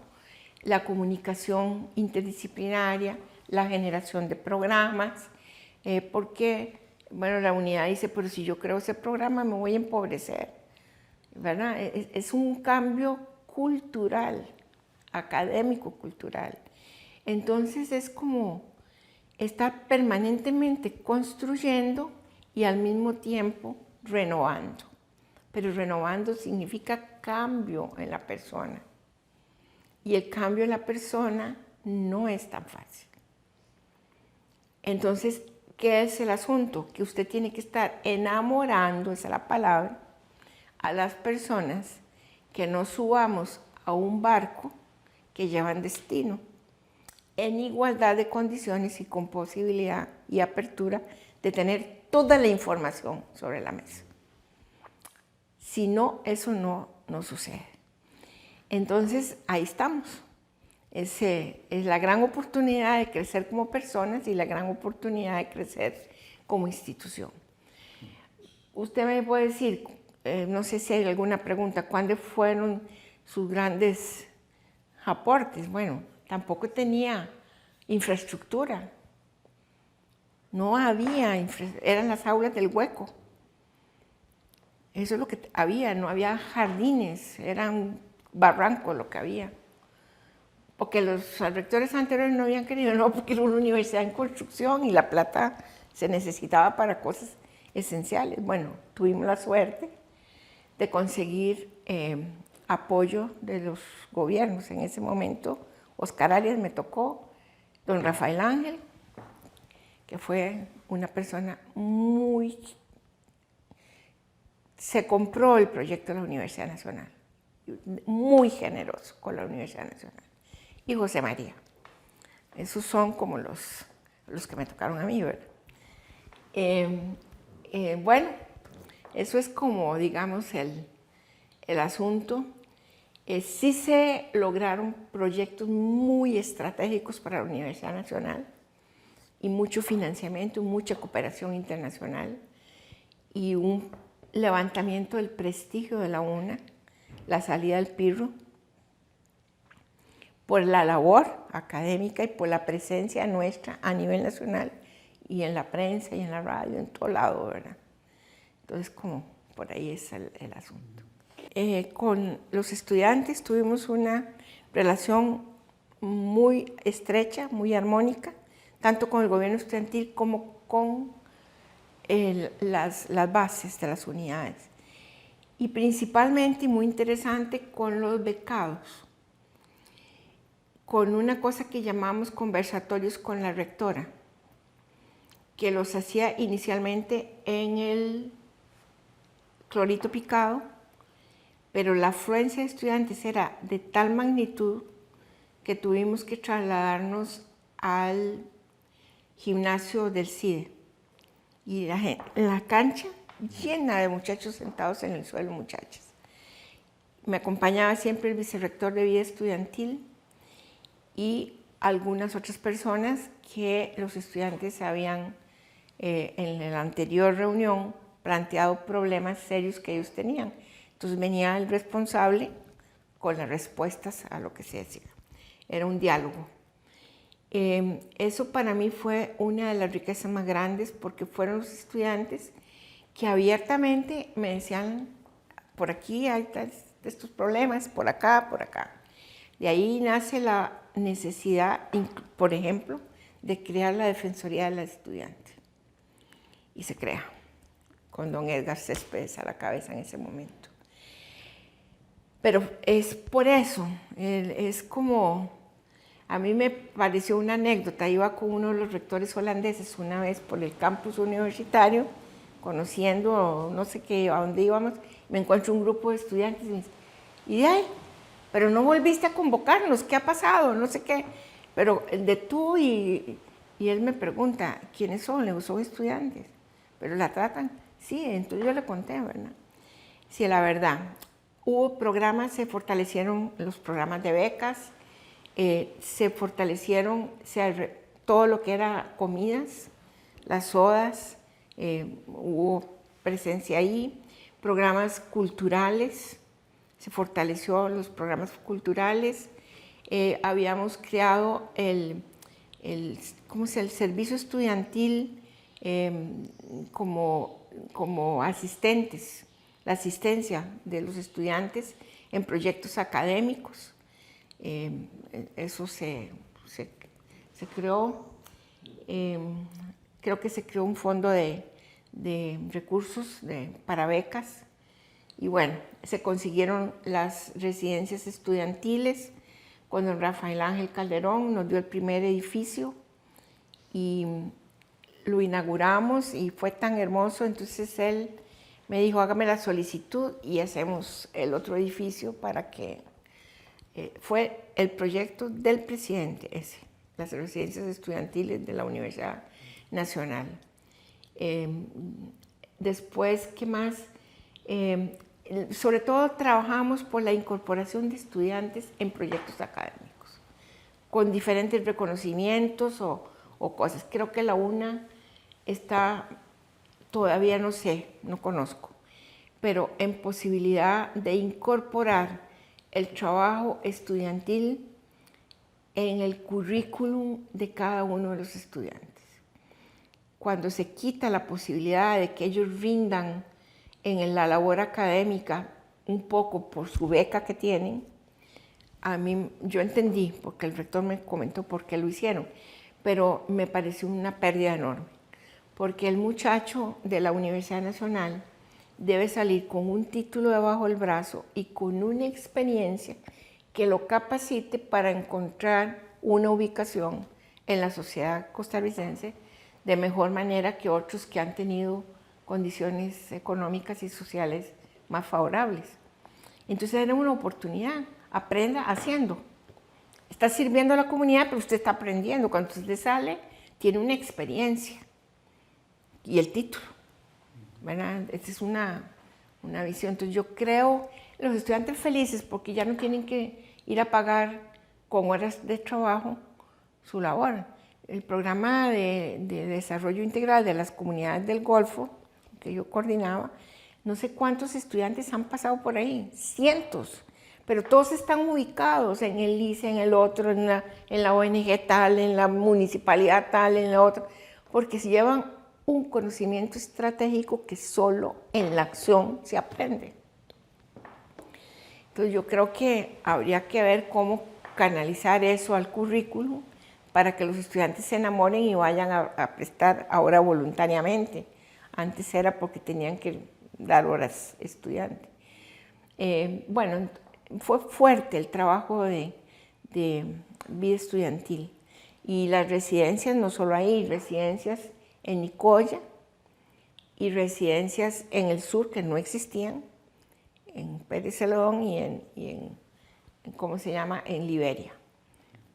Speaker 1: la comunicación interdisciplinaria, la generación de programas, porque, bueno, la unidad dice, pero si yo creo ese programa me voy a empobrecer, ¿verdad? Es un cambio cultural, académico-cultural. Entonces es como estar permanentemente construyendo y al mismo tiempo renovando. Pero renovando significa cambio en la persona. Y el cambio en la persona no es tan fácil. Entonces, ¿qué es el asunto? Que usted tiene que estar enamorando, esa es la palabra, a las personas, que no subamos a un barco que llevan destino, en igualdad de condiciones y con posibilidad y apertura de tener toda la información sobre la mesa. Si no, eso no sucede. Entonces, ahí estamos. Es la gran oportunidad de crecer como personas y la gran oportunidad de crecer como institución. Usted me puede decir, no sé si hay alguna pregunta, ¿cuándo fueron sus grandes aportes? Bueno, tampoco tenía infraestructura. No había, eran las aulas del hueco. Eso es lo que había, no había jardines, eran barrancos lo que había. Porque los rectores anteriores no habían querido, no, porque era una universidad en construcción y la plata se necesitaba para cosas esenciales. Bueno, tuvimos la suerte de conseguir apoyo de los gobiernos. En ese momento, Oscar Arias me tocó, don Rafael Ángel, que fue una persona muy... Se compró el proyecto de la Universidad Nacional, muy generoso con la Universidad Nacional. Y José María. Esos son como los que me tocaron a mí, ¿verdad? Bueno, eso es como, digamos, el asunto. Sí se lograron proyectos muy estratégicos para la Universidad Nacional y mucho financiamiento, mucha cooperación internacional y un levantamiento del prestigio de la UNA, la salida del Pirro, por la labor académica y por la presencia nuestra a nivel nacional y en la prensa y en la radio, en todo lado, ¿verdad? Entonces, como por ahí es el asunto. Con los estudiantes tuvimos una relación muy estrecha, muy armónica, tanto con el gobierno estudiantil como con las bases de las unidades. Y principalmente, y muy interesante, con los becados, con una cosa que llamamos conversatorios con la rectora, que los hacía inicialmente en el Clorito Picado, pero la afluencia de estudiantes era de tal magnitud que tuvimos que trasladarnos al gimnasio del CIDE. Y la cancha llena de muchachos sentados en el suelo, muchachas. Me acompañaba siempre el vicerrector de vida estudiantil y algunas otras personas que los estudiantes habían, en la anterior reunión, planteado problemas serios que ellos tenían. Entonces venía el responsable con las respuestas a lo que se decía. Era un diálogo. Eso para mí fue una de las riquezas más grandes porque fueron los estudiantes que abiertamente me decían, por aquí hay estos problemas, por acá, por acá. De ahí nace la necesidad, por ejemplo, de crear la Defensoría de la Estudiante. Y se crea, con don Edgar Céspedes a la cabeza en ese momento. Pero es por eso, es como, a mí me pareció una anécdota, iba con uno de los rectores holandeses una vez por el campus universitario, conociendo no sé qué, a dónde íbamos, me encuentro un grupo de estudiantes y me dice, ¿y de ahí? Pero no volviste a convocarnos, ¿qué ha pasado? No sé qué. Pero de tú y él me pregunta, ¿quiénes son? Le digo, son estudiantes. Pero la tratan. Sí, entonces yo le conté, ¿verdad? Sí, la verdad. Hubo programas, se fortalecieron los programas de becas, se fortalecieron todo lo que era comidas, las sodas, hubo presencia ahí, programas culturales, se fortaleció los programas culturales, habíamos creado el servicio estudiantil como asistentes, la asistencia de los estudiantes en proyectos académicos. Eso se creó, creo que se creó un fondo de recursos para becas. Y bueno, se consiguieron las residencias estudiantiles con don Rafael Ángel Calderón, nos dio el primer edificio y lo inauguramos y fue tan hermoso, entonces él me dijo, hágame la solicitud y hacemos el otro edificio para que fue el proyecto del presidente ese, las residencias estudiantiles de la Universidad Nacional. Después, ¿qué más? Sobre todo trabajamos por la incorporación de estudiantes en proyectos académicos, con diferentes reconocimientos o cosas. Creo que la UNA está, todavía no sé, no conozco, pero en posibilidad de incorporar el trabajo estudiantil en el currículum de cada uno de los estudiantes. Cuando se quita la posibilidad de que ellos rindan en la labor académica un poco por su beca que tienen, a mí, yo entendí, porque el rector me comentó por qué lo hicieron, pero me pareció una pérdida enorme, porque el muchacho de la Universidad Nacional debe salir con un título debajo del brazo y con una experiencia que lo capacite para encontrar una ubicación en la sociedad costarricense de mejor manera que otros que han tenido condiciones económicas y sociales más favorables. Entonces era una oportunidad, aprenda haciendo. Está sirviendo a la comunidad, pero usted está aprendiendo. Cuando usted sale, tiene una experiencia y el título, ¿verdad? Esa es una visión. Entonces yo creo, los estudiantes felices porque ya no tienen que ir a pagar con horas de trabajo su labor. El programa de desarrollo integral de las comunidades del Golfo, que yo coordinaba, no sé cuántos estudiantes han pasado por ahí, cientos, pero todos están ubicados en el ICE, en el otro, en la ONG tal, en la municipalidad tal, en la otra, porque se llevan un conocimiento estratégico que solo en la acción se aprende. Entonces yo creo que habría que ver cómo canalizar eso al currículum para que los estudiantes se enamoren y vayan a prestar ahora voluntariamente. Antes era porque tenían que dar horas estudiantes. Bueno, fue fuerte el trabajo de vida estudiantil. Y las residencias, no solo ahí, residencias en Nicoya y residencias en el sur que no existían, en Pérez Celedón y en ¿cómo se llama?, en Liberia.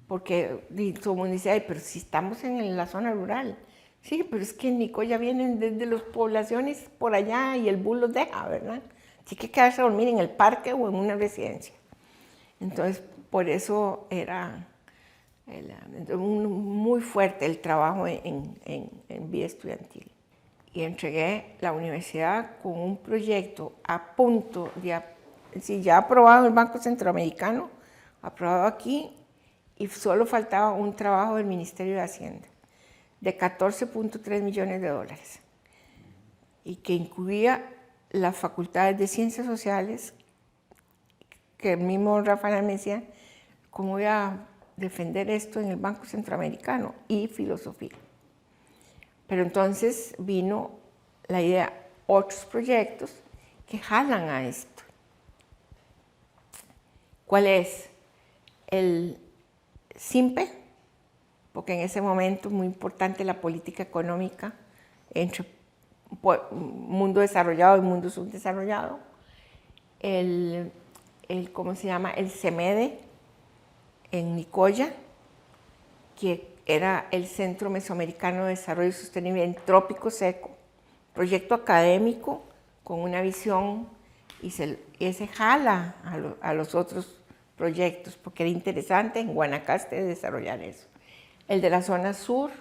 Speaker 1: Porque todo el mundo dice, ay, pero si estamos en la zona rural. Sí, pero es que en Nicoya vienen desde las poblaciones por allá y el bus los deja, ¿verdad? Así que quedarse a dormir en el parque o en una residencia. Entonces, por eso era muy fuerte el trabajo en vida estudiantil. Y entregué la universidad con un proyecto a punto de, sí, ya aprobado en el Banco Centroamericano, aprobado aquí, y solo faltaba un trabajo del Ministerio de Hacienda de 14.3 millones de dólares y que incluía las facultades de Ciencias Sociales, que el mismo Rafael me decía, ¿cómo voy a defender esto en el Banco Centroamericano? Y filosofía. Pero entonces vino la idea, otros proyectos que jalan a esto. ¿Cuál es? El SIMPE, porque en ese momento es muy importante la política económica entre mundo desarrollado y mundo subdesarrollado. ¿Cómo se llama? El CEMEDE en Nicoya, que era el Centro Mesoamericano de Desarrollo Sostenible en Trópico Seco, proyecto académico con una visión y se jala a los otros proyectos, porque era interesante en Guanacaste desarrollar eso. El de la zona sur,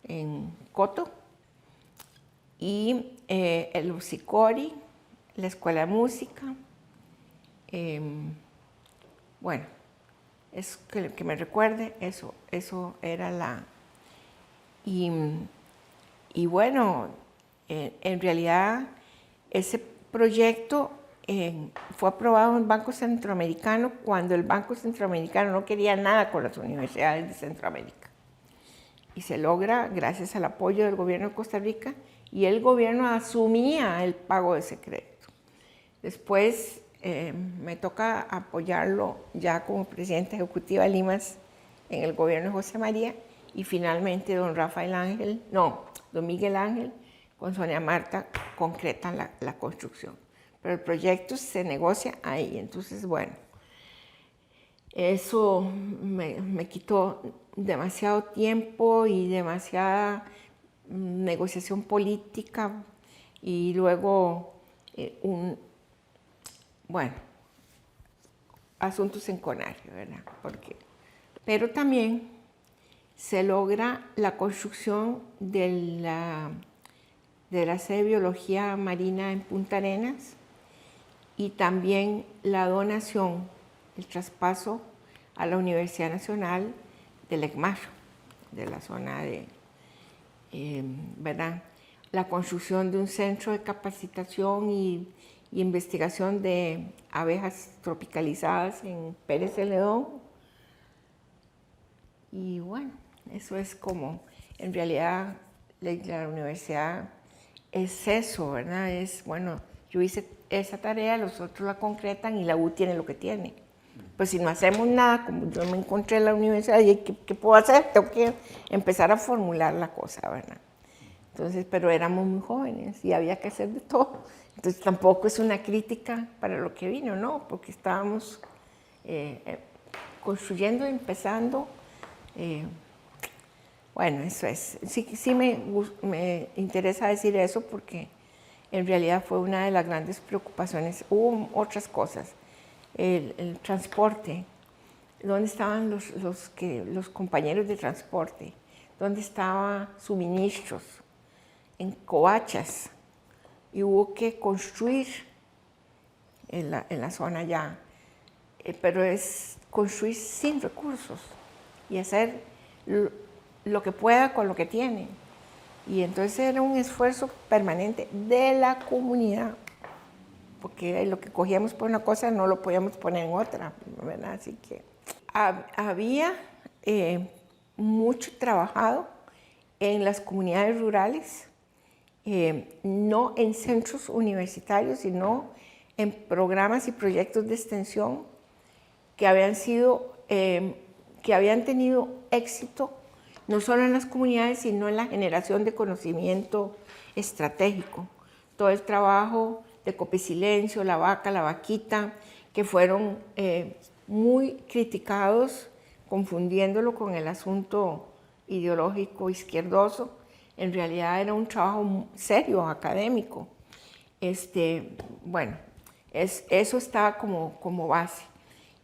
Speaker 1: en Coto, y el Usicori, la Escuela de Música. Bueno, es que me recuerde, eso era la... Y bueno, en realidad ese proyecto fue aprobado en el Banco Centroamericano cuando el Banco Centroamericano no quería nada con las universidades de Centroamérica. Y se logra gracias al apoyo del gobierno de Costa Rica y el gobierno asumía el pago de ese crédito. Después me toca apoyarlo ya como presidenta ejecutiva de Limas en el gobierno de José María y finalmente don Miguel Ángel con Sonia Marta concretan la construcción. Pero el proyecto se negocia ahí, entonces bueno, Eso me quitó demasiado tiempo y demasiada negociación política y luego bueno, asuntos en CONARE, ¿verdad? Pero también se logra la construcción de la sede de biología marina en Punta Arenas y también la donación, el traspaso a la Universidad Nacional del ECMAR, de la zona de, ¿verdad? La construcción de un centro de capacitación y investigación de abejas tropicalizadas en Pérez Celedón. Y bueno, eso es como, en realidad, la universidad es eso, ¿verdad? Es, bueno, yo hice esa tarea, los otros la concretan y la U tiene lo que tiene. Pues si no hacemos nada, como yo me encontré en la universidad, ¿qué puedo hacer? Tengo que empezar a formular la cosa, ¿verdad? Entonces, pero éramos muy jóvenes y había que hacer de todo. Entonces tampoco es una crítica para lo que vino, ¿no? Porque estábamos construyendo, empezando. Bueno, eso es. Sí me interesa decir eso porque en realidad fue una de las grandes preocupaciones. Hubo otras cosas. El transporte. ¿Dónde estaban los compañeros de transporte? ¿Dónde estaban suministros? En covachas. Y hubo que construir en la zona ya. Pero es construir sin recursos y hacer lo que pueda con lo que tiene. Y entonces era un esfuerzo permanente de la comunidad, porque lo que cogíamos por una cosa no lo podíamos poner en otra, ¿verdad? Así que había mucho trabajado en las comunidades rurales, no en centros universitarios, sino en programas y proyectos de extensión que habían tenido éxito no solo en las comunidades, sino en la generación de conocimiento estratégico. Todo el trabajo de Copesilencio, La Vaca, La Vaquita, que fueron muy criticados, confundiéndolo con el asunto ideológico izquierdoso. En realidad era un trabajo serio, académico. Bueno, eso estaba como base.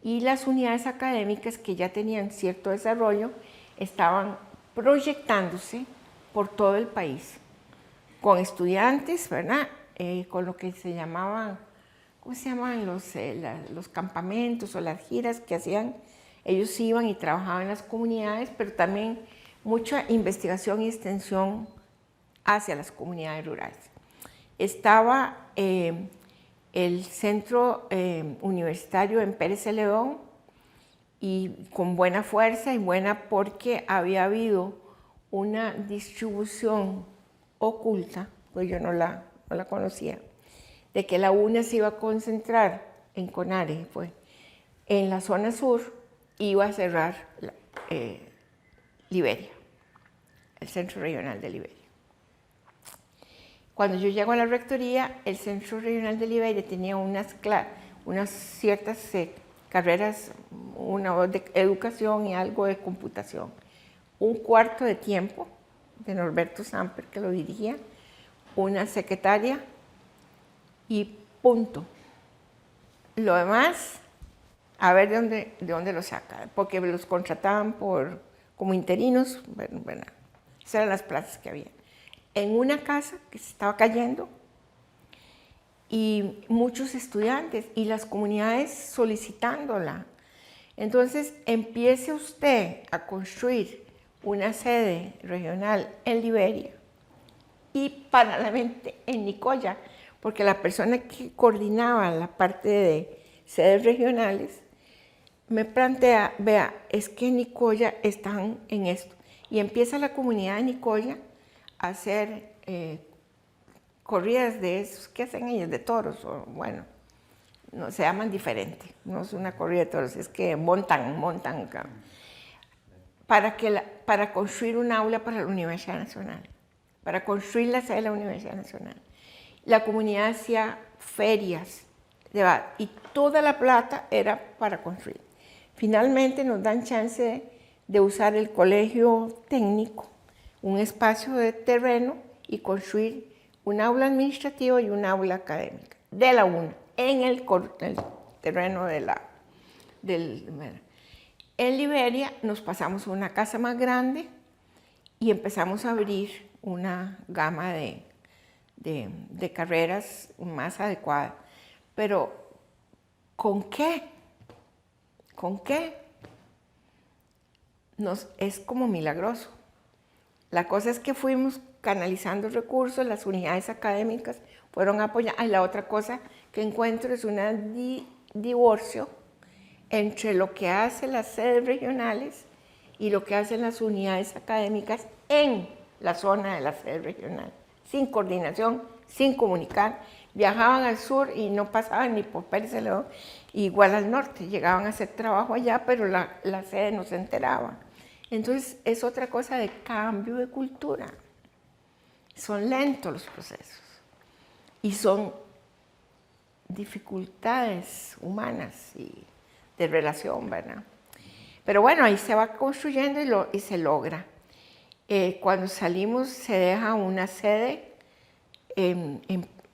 Speaker 1: Y las unidades académicas que ya tenían cierto desarrollo estaban proyectándose por todo el país, con estudiantes, ¿verdad? Con lo que se llamaban, ¿cómo se llaman? Los campamentos o las giras que hacían. Ellos iban y trabajaban en las comunidades, pero también mucha investigación y extensión hacia las comunidades rurales. Estaba el centro universitario en Pérez Celedón, y con buena fuerza y buena porque había habido una distribución oculta, pues yo no la conocía, de que la UNA se iba a concentrar en CONARE, pues, en la zona sur iba a cerrar Liberia, el Centro Regional de Liberia. Cuando yo llego a la rectoría, el Centro Regional de Liberia tenía unas ciertas carreras, una de educación y algo de computación. Un cuarto de tiempo de Norberto Samper, que lo dirigía, una secretaria y punto. Lo demás, a ver de dónde lo saca, porque los contrataban como interinos, bueno, esas eran las plazas que había. En una casa que se estaba cayendo, y muchos estudiantes y las comunidades solicitándola. Entonces, empiece usted a construir una sede regional en Liberia y paralelamente en Nicoya, porque la persona que coordinaba la parte de sedes regionales me plantea, vea, es que en Nicoya están en esto. Y empieza la comunidad de Nicoya a hacer corridas de esos, ¿qué hacen ellos? De toros, o bueno, no, se llaman diferente, no es una corrida de toros, es que montan para construir un aula para la Universidad Nacional, para construir la sede de la Universidad Nacional. La comunidad hacía ferias y toda la plata era para construir. Finalmente nos dan chance de usar el colegio técnico, un espacio de terreno y construir un aula administrativa y un aula académica de la UNA en el terreno en Liberia nos pasamos a una casa más grande y empezamos a abrir una gama de carreras más adecuadas. Pero, ¿con qué? ¿Con qué? Es como milagroso. La cosa es que fuimos canalizando recursos, las unidades académicas fueron apoyadas. Y la otra cosa que encuentro es un divorcio entre lo que hacen las sedes regionales y lo que hacen las unidades académicas en la zona de la sede regional, sin coordinación, sin comunicar. Viajaban al sur y no pasaban ni por Pérez Celedón, igual al norte, llegaban a hacer trabajo allá, pero la sede no se enteraba. Entonces es otra cosa de cambio de cultura. Son lentos los procesos y son dificultades humanas y de relación, ¿verdad? Pero bueno, ahí se va construyendo y se logra. Cuando salimos se deja una sede en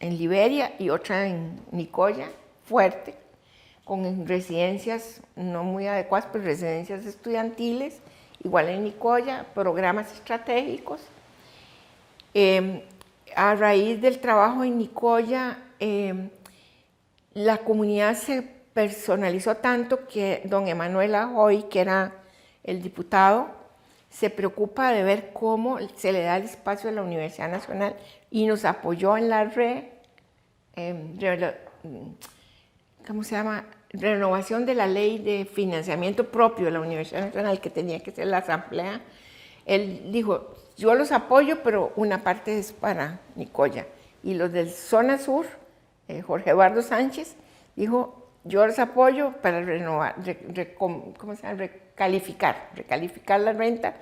Speaker 1: Liberia y otra en Nicoya, fuerte, con residencias no muy adecuadas, pero residencias estudiantiles, igual en Nicoya, programas estratégicos. A raíz del trabajo en Nicoya, la comunidad se personalizó tanto que don Emanuel Ajoy, que era el diputado, se preocupa de ver cómo se le da el espacio a la Universidad Nacional y nos apoyó en la renovación de la ley de financiamiento propio de la Universidad Nacional, que tenía que ser la asamblea. Él dijo, yo los apoyo, pero una parte es para Nicoya. Y los del zona sur, Jorge Eduardo Sánchez, dijo, yo los apoyo para renovar, recalificar la renta,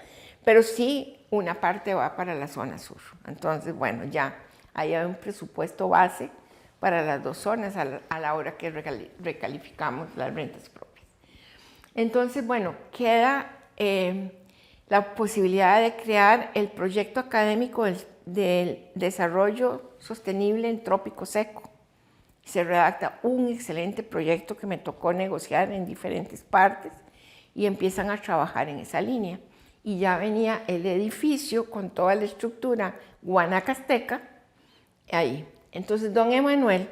Speaker 1: pero sí una parte va para la zona sur. Entonces, bueno, ya ahí hay un presupuesto base para las dos zonas a la hora que recalificamos las rentas propias. Entonces, bueno, queda la posibilidad de crear el proyecto académico del desarrollo sostenible en trópico seco. Se redacta un excelente proyecto que me tocó negociar en diferentes partes y empiezan a trabajar en esa línea. Y ya venía el edificio con toda la estructura guanacasteca ahí. Entonces, don Emanuel,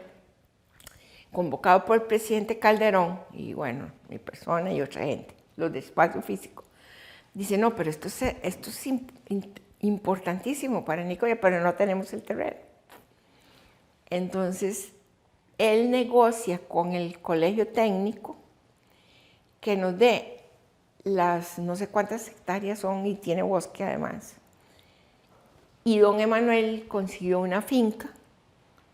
Speaker 1: convocado por el presidente Calderón, y bueno, mi persona y otra gente, los de espacio físico, dice, no, pero esto es importantísimo para Nicoya, pero no tenemos el terreno. Entonces, él negocia con el colegio técnico que nos dé las no sé cuántas hectáreas son y tiene bosque además. Y don Emanuel consiguió una finca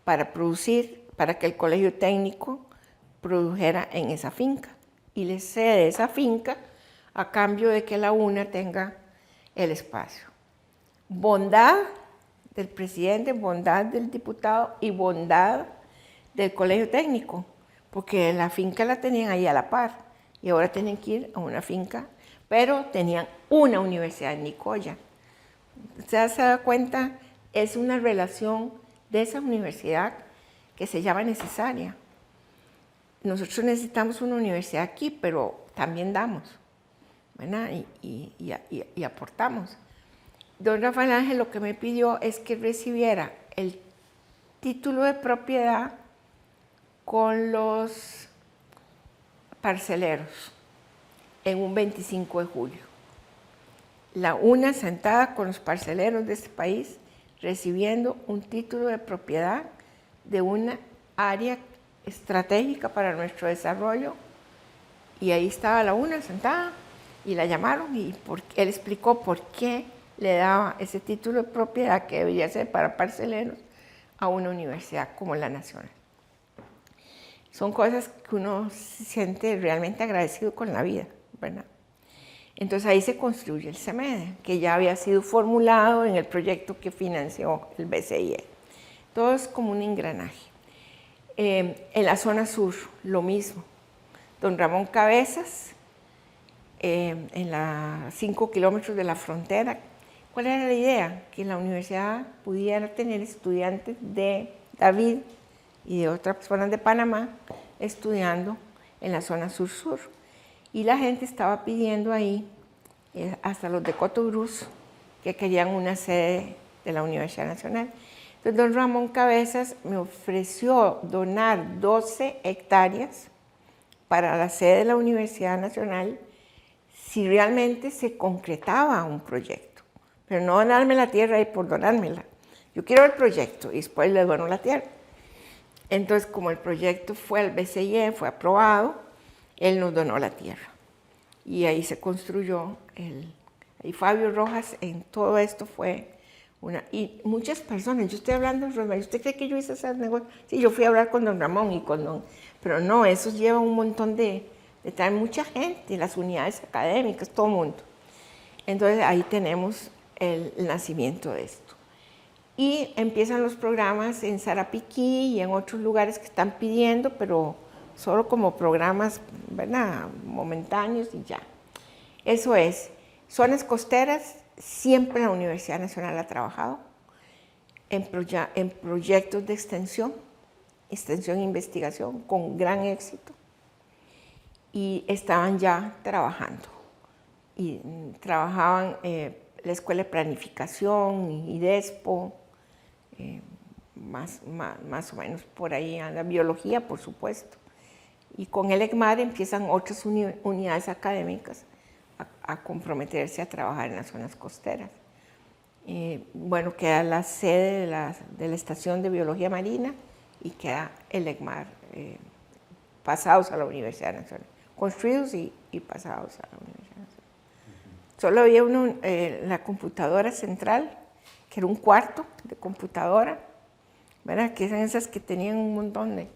Speaker 1: para producir, para que el colegio técnico produjera en esa finca. Y le cede esa finca a cambio de que la UNA tenga el espacio. Bondad del presidente, bondad del diputado y bondad del colegio técnico, porque la finca la tenían ahí a la par y ahora tienen que ir a una finca, pero tenían una universidad en Nicoya. Usted se da cuenta, es una relación de esa universidad que se llama necesaria. Nosotros necesitamos una universidad aquí, pero también damos, ¿verdad? Y aportamos. Don Rafael Ángel lo que me pidió es que recibiera el título de propiedad con los parceleros en un 25 de julio. La UNA sentada con los parceleros de este país recibiendo un título de propiedad de una área estratégica para nuestro desarrollo, y ahí estaba la UNA sentada y la llamaron y él explicó por qué le daba ese título de propiedad que debería ser para parceleros a una universidad como la Nacional. Son cosas que uno se siente realmente agradecido con la vida, ¿verdad? Entonces ahí se construye el CEMEDE, que ya había sido formulado en el proyecto que financió el BCIE. Todo es como un engranaje. En la zona sur, lo mismo. Don Ramón Cabezas en los 5 kilómetros de la frontera. ¿Cuál era la idea? Que la universidad pudiera tener estudiantes de David y de otras zonas de Panamá estudiando en la zona sur-sur. Y la gente estaba pidiendo ahí, hasta los de Cotobruz, que querían una sede de la Universidad Nacional. Entonces, don Ramón Cabezas me ofreció donar 12 hectáreas para la sede de la Universidad Nacional si realmente se concretaba un proyecto. Pero no donarme la tierra y por donármela. Yo quiero el proyecto y después le dono la tierra. Entonces, como el proyecto fue al BCIE, fue aprobado, él nos donó la tierra. Y ahí se construyó y Fabio Rojas en todo esto fue y muchas personas, yo estoy hablando, ¿usted cree que yo hice ese negocio? Sí, yo fui a hablar con don Ramón y con don, pero no, eso lleva un montón de traer mucha gente, las unidades académicas, todo el mundo. Entonces ahí tenemos el nacimiento de esto. Y empiezan los programas en Sarapiquí y en otros lugares que están pidiendo, pero solo como programas, ¿verdad?, momentáneos y ya. Eso es, zonas costeras, siempre la Universidad Nacional ha trabajado en proyectos de extensión e investigación con gran éxito y estaban ya trabajando. Y trabajaban la Escuela de Planificación, IDESPO, más o menos por ahí anda biología, por supuesto. Y con el ECMAR empiezan otras unidades académicas a comprometerse a trabajar en las zonas costeras. Bueno, queda la sede de la Estación de Biología Marina y queda el ECMAR, pasados a la Universidad Nacional, construidos y pasados a la Universidad Nacional. Solo había la computadora central, que era un cuarto de computadora, ¿verdad?, que eran esas que tenían un montón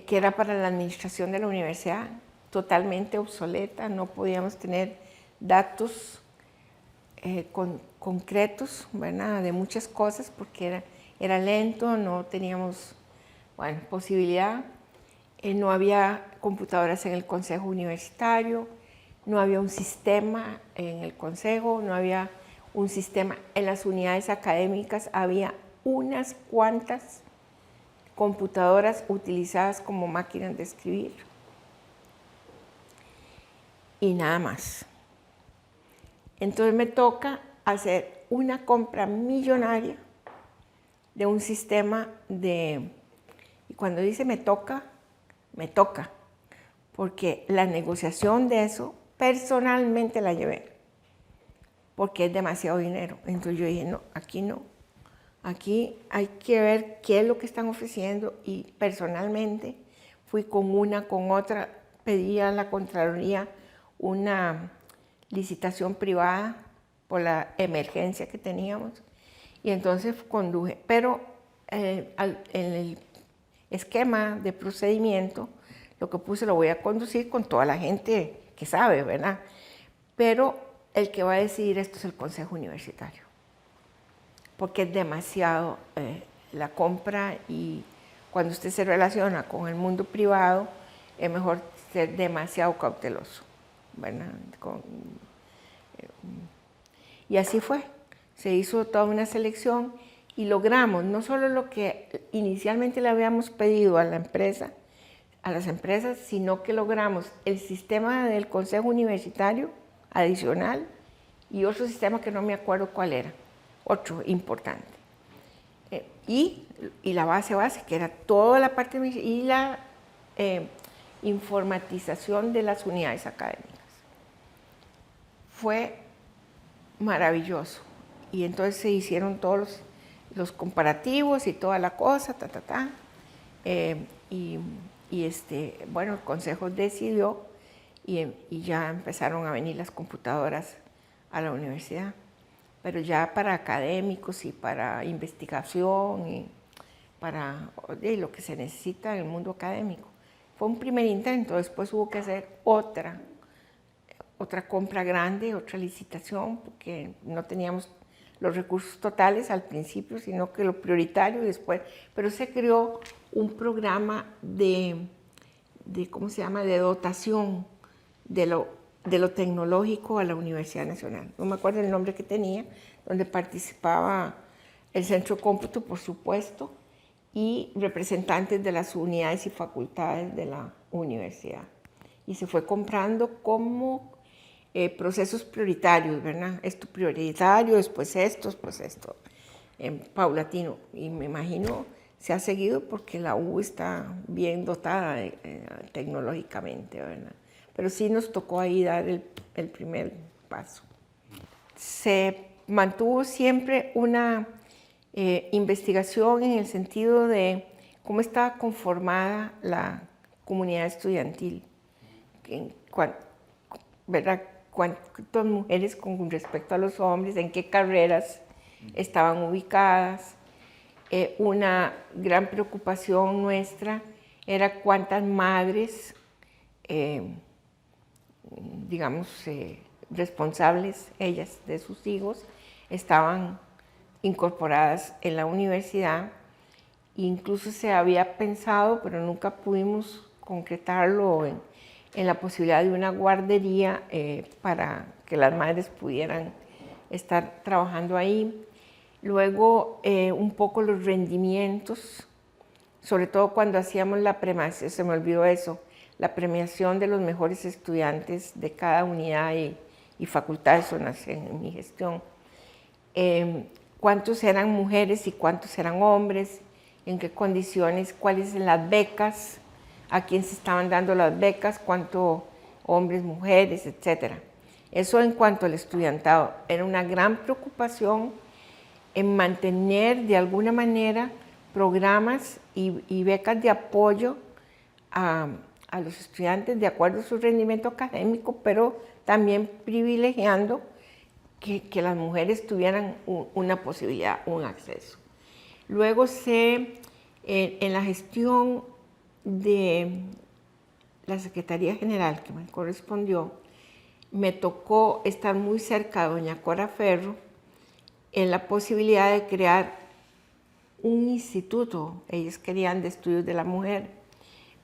Speaker 1: que era para la administración de la universidad, totalmente obsoleta, no podíamos tener datos concretos, ¿verdad?, de muchas cosas porque era lento, no teníamos, bueno, posibilidad, no había computadoras en el consejo universitario, no había un sistema en el consejo, no había un sistema en las unidades académicas, había unas cuantas computadoras utilizadas como máquinas de escribir y nada más. Entonces me toca hacer una compra millonaria de un sistema y cuando dice me toca, porque la negociación de eso personalmente la llevé, porque es demasiado dinero. Entonces yo dije, no, aquí no. Aquí hay que ver qué es lo que están ofreciendo y personalmente fui con otra, pedí a la Contraloría una licitación privada por la emergencia que teníamos y entonces conduje, pero en el esquema de procedimiento lo que puse lo voy a conducir con toda la gente que sabe, ¿verdad? Pero el que va a decidir esto es el Consejo Universitario, porque es demasiado la compra y cuando usted se relaciona con el mundo privado es mejor ser demasiado cauteloso, ¿verdad? Y así fue, se hizo toda una selección y logramos no solo lo que inicialmente le habíamos pedido a las empresas, sino que logramos el sistema del Consejo Universitario adicional y otro sistema que no me acuerdo cuál era, otro importante. Y la base, que era toda la parte y la informatización de las unidades académicas. Fue maravilloso. Y entonces se hicieron todos los comparativos y toda la cosa, bueno, el consejo decidió y ya empezaron a venir las computadoras a la universidad, pero ya para académicos y para investigación y para lo que se necesita en el mundo académico. Fue un primer intento, después hubo que hacer otra compra grande, otra licitación, porque no teníamos los recursos totales al principio, sino que lo prioritario y después, pero se creó un programa de ¿cómo se llama?, de dotación de lo de lo tecnológico a la Universidad Nacional. No me acuerdo el nombre que tenía, donde participaba el Centro de Cómputo, por supuesto, y representantes de las unidades y facultades de la universidad. Y se fue comprando como procesos prioritarios, ¿verdad? Esto prioritario, después esto, paulatino. Y me imagino se ha seguido porque la U está bien dotada tecnológicamente, ¿verdad? Pero sí nos tocó ahí dar el primer paso. Se mantuvo siempre una investigación en el sentido de cómo estaba conformada la comunidad estudiantil, ¿verdad? Cuántas mujeres con respecto a los hombres, en qué carreras estaban ubicadas. Una gran preocupación nuestra era cuántas madres, responsables ellas de sus hijos, estaban incorporadas en la universidad. Incluso se había pensado, pero nunca pudimos concretarlo, en la posibilidad de una guardería para que las madres pudieran estar trabajando ahí. Luego, un poco los rendimientos, sobre todo cuando hacíamos la premiación, se me olvidó eso, la premiación de los mejores estudiantes de cada unidad y facultad, eso nace en mi gestión. Cuántos eran mujeres y cuántos eran hombres, en qué condiciones, cuáles eran las becas, a quién se estaban dando las becas, cuántos hombres, mujeres, etc. Eso en cuanto al estudiantado. Era una gran preocupación en mantener de alguna manera programas y becas de apoyo a los estudiantes de acuerdo a su rendimiento académico, pero también privilegiando que las mujeres tuvieran una posibilidad, un acceso. Luego en la gestión de la Secretaría General que me correspondió, me tocó estar muy cerca de doña Cora Ferro en la posibilidad de crear un instituto. Ellos querían de estudios de la mujer,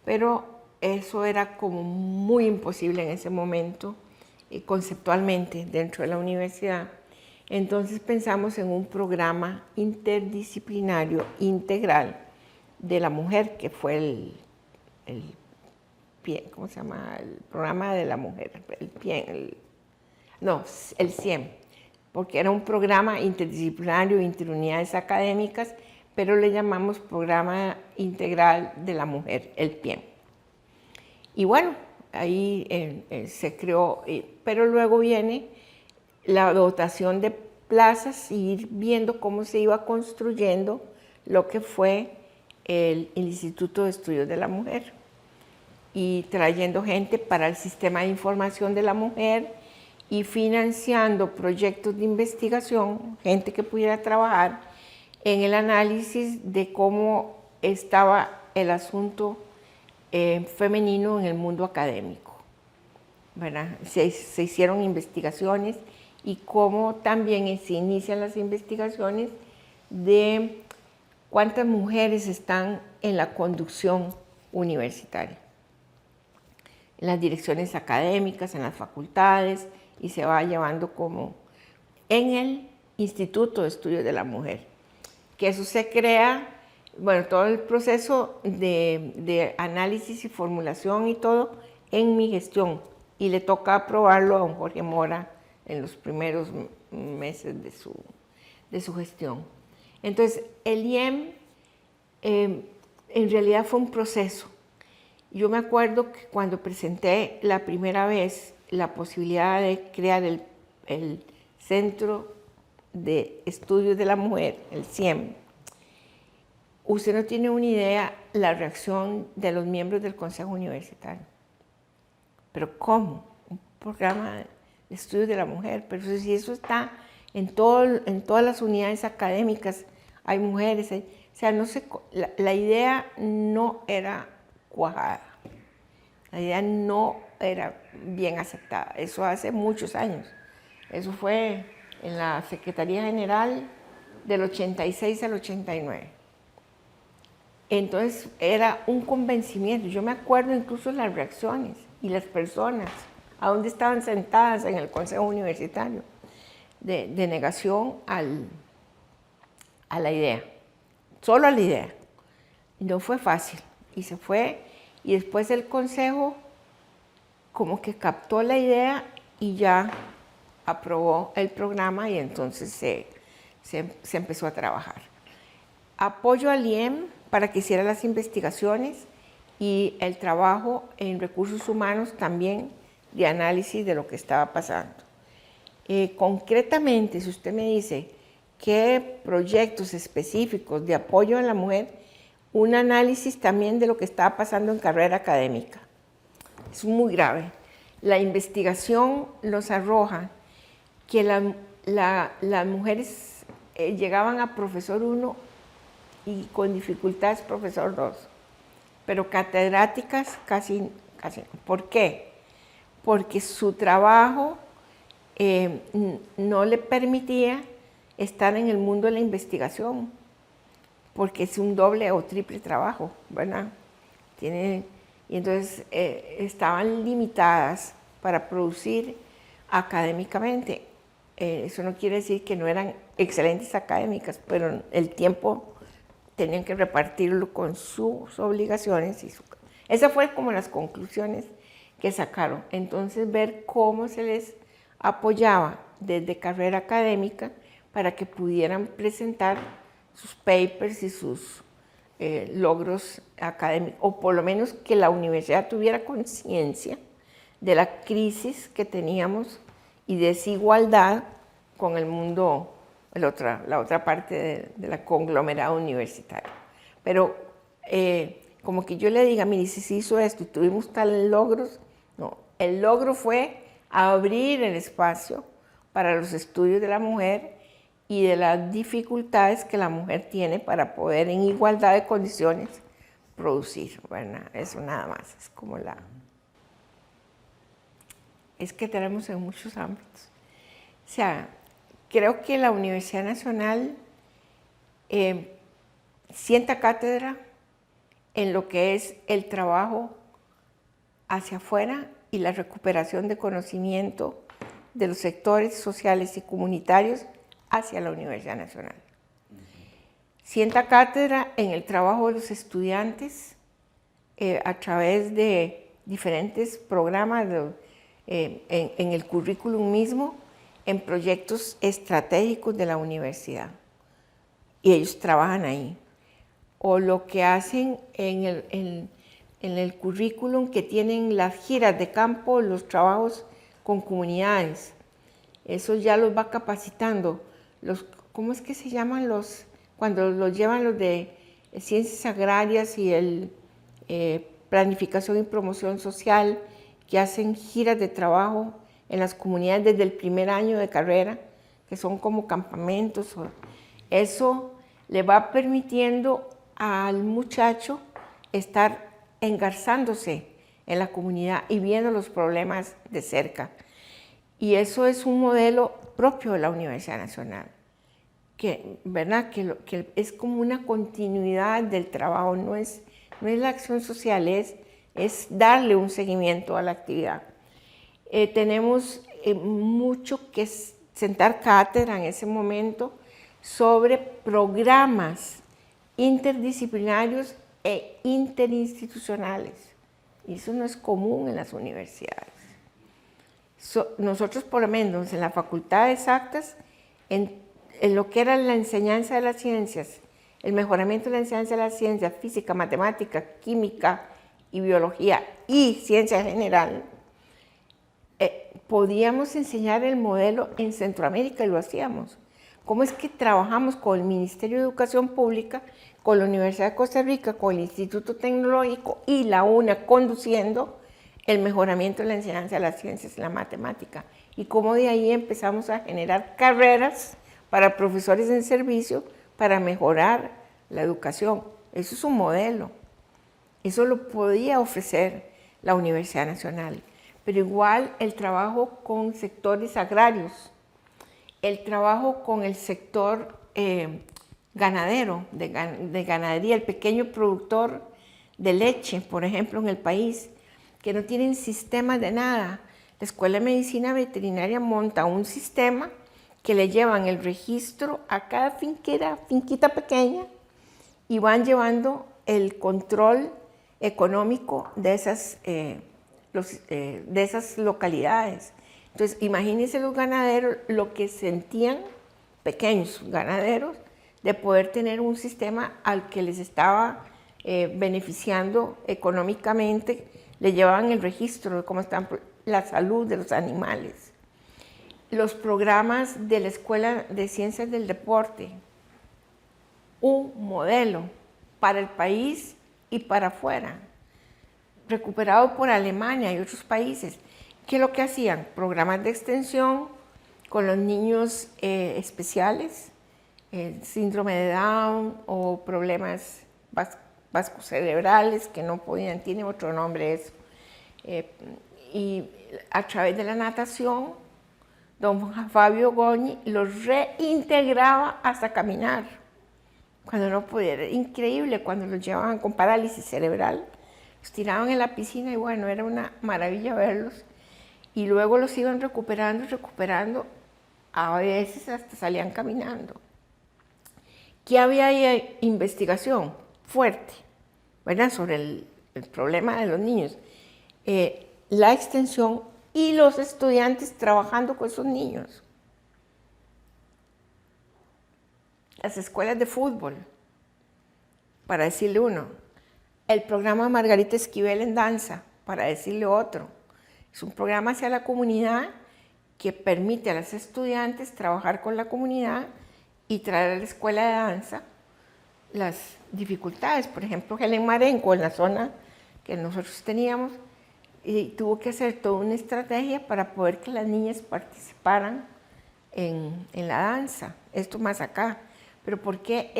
Speaker 1: pero eso era como muy imposible en ese momento, conceptualmente, dentro de la universidad. Entonces pensamos en un programa interdisciplinario integral de la mujer, que fue ¿cómo se llama? El programa de la mujer, el CIEM, porque era un programa interdisciplinario, interunidades académicas, pero le llamamos Programa Integral de la Mujer, el PIEM. Y bueno, ahí se creó, pero luego viene la dotación de plazas y ir viendo cómo se iba construyendo lo que fue el Instituto de Estudios de la Mujer, y trayendo gente para el sistema de información de la mujer y financiando proyectos de investigación, gente que pudiera trabajar en el análisis de cómo estaba el asunto femenino en el mundo académico, ¿verdad? Se hicieron investigaciones y cómo también se inician las investigaciones de cuántas mujeres están en la conducción universitaria, en las direcciones académicas, en las facultades, y se va llevando como en el Instituto de Estudios de la Mujer, que eso se crea, bueno, todo el proceso de análisis y formulación y todo en mi gestión, y le toca aprobarlo a don Jorge Mora en los primeros meses de su gestión. Entonces, el IEM en realidad fue un proceso. Yo me acuerdo que cuando presenté la primera vez la posibilidad de crear el Centro de Estudios de la Mujer, el CIEM, usted no tiene una idea la reacción de los miembros del Consejo Universitario. ¿Pero cómo? Un programa de estudios de la mujer, pero si eso está en todas las unidades académicas, hay mujeres, o sea, no sé, la idea no era cuajada, la idea no era bien aceptada, eso hace muchos años, eso fue en la Secretaría General del 86 al 89. Entonces era un convencimiento, yo me acuerdo incluso las reacciones y las personas a dónde estaban sentadas en el Consejo Universitario, de negación a la idea, solo a la idea. No fue fácil y se fue, y después el Consejo como que captó la idea y ya aprobó el programa y entonces se empezó a trabajar. Apoyo al IEM para que hiciera las investigaciones y el trabajo en recursos humanos también de análisis de lo que estaba pasando. Concretamente, si usted me dice qué proyectos específicos de apoyo a la mujer, un análisis también de lo que estaba pasando en carrera académica. Es muy grave. La investigación nos arroja que las mujeres llegaban a profesor 1 y con dificultades profesor 2, pero catedráticas casi no. ¿Por qué? Porque su trabajo no le permitía estar en el mundo de la investigación, porque es un doble o triple trabajo, ¿verdad? Y entonces estaban limitadas para producir académicamente. Eso no quiere decir que no eran excelentes académicas, pero el tiempo tenían que repartirlo con sus obligaciones. Esas fueron como las conclusiones que sacaron. Entonces, ver cómo se les apoyaba desde carrera académica para que pudieran presentar sus papers y sus logros académicos, o por lo menos que la universidad tuviera conciencia de la crisis que teníamos y desigualdad con el mundo, la otra parte de la conglomerado universitario. Pero como que yo le diga, mire, si se hizo esto y tuvimos tales logros, no, el logro fue abrir el espacio para los estudios de la mujer y de las dificultades que la mujer tiene para poder en igualdad de condiciones producir. Bueno, eso nada más, es como es que tenemos en muchos ámbitos. O sea, creo que la Universidad Nacional sienta cátedra en lo que es el trabajo hacia afuera y la recuperación de conocimiento de los sectores sociales y comunitarios hacia la Universidad Nacional. Sienta cátedra en el trabajo de los estudiantes a través de diferentes programas en el currículum mismo, en proyectos estratégicos de la universidad. Y ellos trabajan ahí. O lo que hacen en el currículum, que tienen las giras de campo, los trabajos con comunidades. Eso ya los va capacitando. ¿Cómo es que se llaman cuando los llevan los de ciencias agrarias y planificación y promoción social, que hacen giras de trabajo en las comunidades desde el primer año de carrera, que son como campamentos? Eso le va permitiendo al muchacho estar engarzándose en la comunidad y viendo los problemas de cerca. Y eso es un modelo propio de la Universidad Nacional, ¿verdad? Que es como una continuidad del trabajo, no es la acción social, es darle un seguimiento a la actividad. Tenemos mucho que sentar cátedra en ese momento sobre programas interdisciplinarios e interinstitucionales. Y eso no es común en las universidades. Nosotros, por lo menos en la Facultad de Exactas, en lo que era la enseñanza de las ciencias, el mejoramiento de la enseñanza de las ciencias, física, matemática, química y biología y ciencia general, podíamos enseñar el modelo en Centroamérica y lo hacíamos. ¿Cómo es que trabajamos con el Ministerio de Educación Pública, con la Universidad de Costa Rica, con el Instituto Tecnológico y la UNA conduciendo el mejoramiento de la enseñanza de las ciencias y la matemática? Y cómo de ahí empezamos a generar carreras para profesores en servicio para mejorar la educación. Eso es un modelo. Eso lo podía ofrecer la Universidad Nacional. Pero igual el trabajo con sectores agrarios, el trabajo con el sector ganadero, de ganadería, el pequeño productor de leche, por ejemplo, en el país, que no tienen sistemas de nada. La Escuela de Medicina Veterinaria monta un sistema que le llevan el registro a cada finquita pequeña, y van llevando el control económico de esas localidades. Entonces, imagínense los ganaderos lo que sentían, pequeños ganaderos, de poder tener un sistema al que les estaba beneficiando económicamente. Le llevaban el registro de cómo está la salud de los animales. Los programas de la Escuela de Ciencias del Deporte, un modelo para el país y para afuera, recuperado por Alemania y otros países. ¿Qué es lo que hacían? Programas de extensión con los niños especiales, síndrome de Down o problemas vascocerebrales que no podían, tiene otro nombre eso. Y a través de la natación, don Fabio Goñi los reintegraba hasta caminar. Cuando no podía, era increíble cuando los llevaban con parálisis cerebral, los tiraban en la piscina y bueno, era una maravilla verlos. Y luego los iban recuperando, a veces hasta salían caminando. ¿Qué había ahí? Investigación fuerte, ¿verdad? Sobre el problema de los niños. La extensión y los estudiantes trabajando con esos niños. Las escuelas de fútbol, para decirle uno. El programa Margarita Esquivel en danza, para decirle otro. Es un programa hacia la comunidad que permite a los estudiantes trabajar con la comunidad y traer a la escuela de danza las dificultades. Por ejemplo, Helen Marenco, en la zona que nosotros teníamos, y tuvo que hacer toda una estrategia para poder que las niñas participaran en la danza. Esto más acá. Pero porque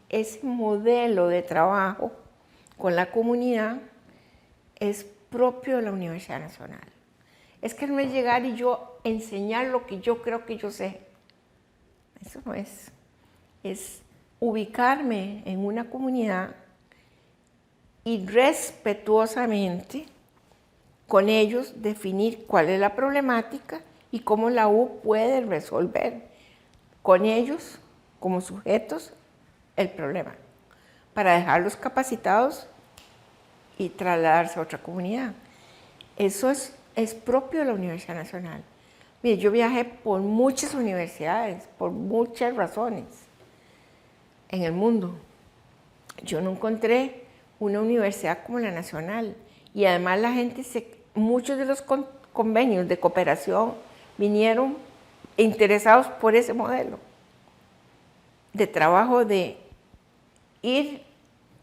Speaker 1: ese modelo de trabajo con la comunidad es propio de la Universidad Nacional. Es que no es llegar y yo enseñar lo que yo creo que yo sé. Eso no es. Es ubicarme en una comunidad y respetuosamente con ellos definir cuál es la problemática y cómo la U puede resolver con ellos como sujetos el problema, para dejarlos capacitados y trasladarse a otra comunidad. Eso es propio de la Universidad Nacional. Mire, yo viajé por muchas universidades, por muchas razones en el mundo. Yo no encontré una universidad como la Nacional, y además la gente, muchos de los convenios de cooperación vinieron interesados por ese modelo de trabajo, de ir,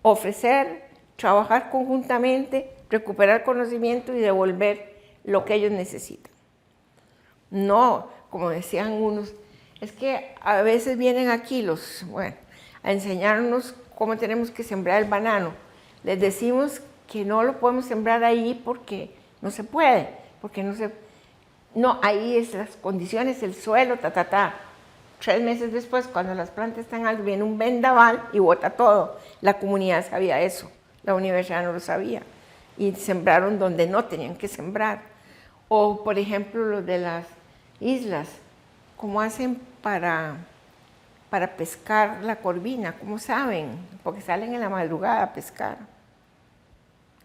Speaker 1: ofrecer, trabajar conjuntamente, recuperar conocimiento y devolver lo que ellos necesitan. No, como decían unos, es que a veces vienen aquí a enseñarnos cómo tenemos que sembrar el banano. Les decimos que no lo podemos sembrar ahí porque no se puede, no, ahí es las condiciones, el suelo, 3 meses después, cuando las plantas están altas, viene un vendaval y bota todo. La comunidad sabía eso, la universidad no lo sabía. Y sembraron donde no tenían que sembrar. O, por ejemplo, los de las islas, ¿cómo hacen para pescar la corvina? ¿Cómo saben? Porque salen en la madrugada a pescar.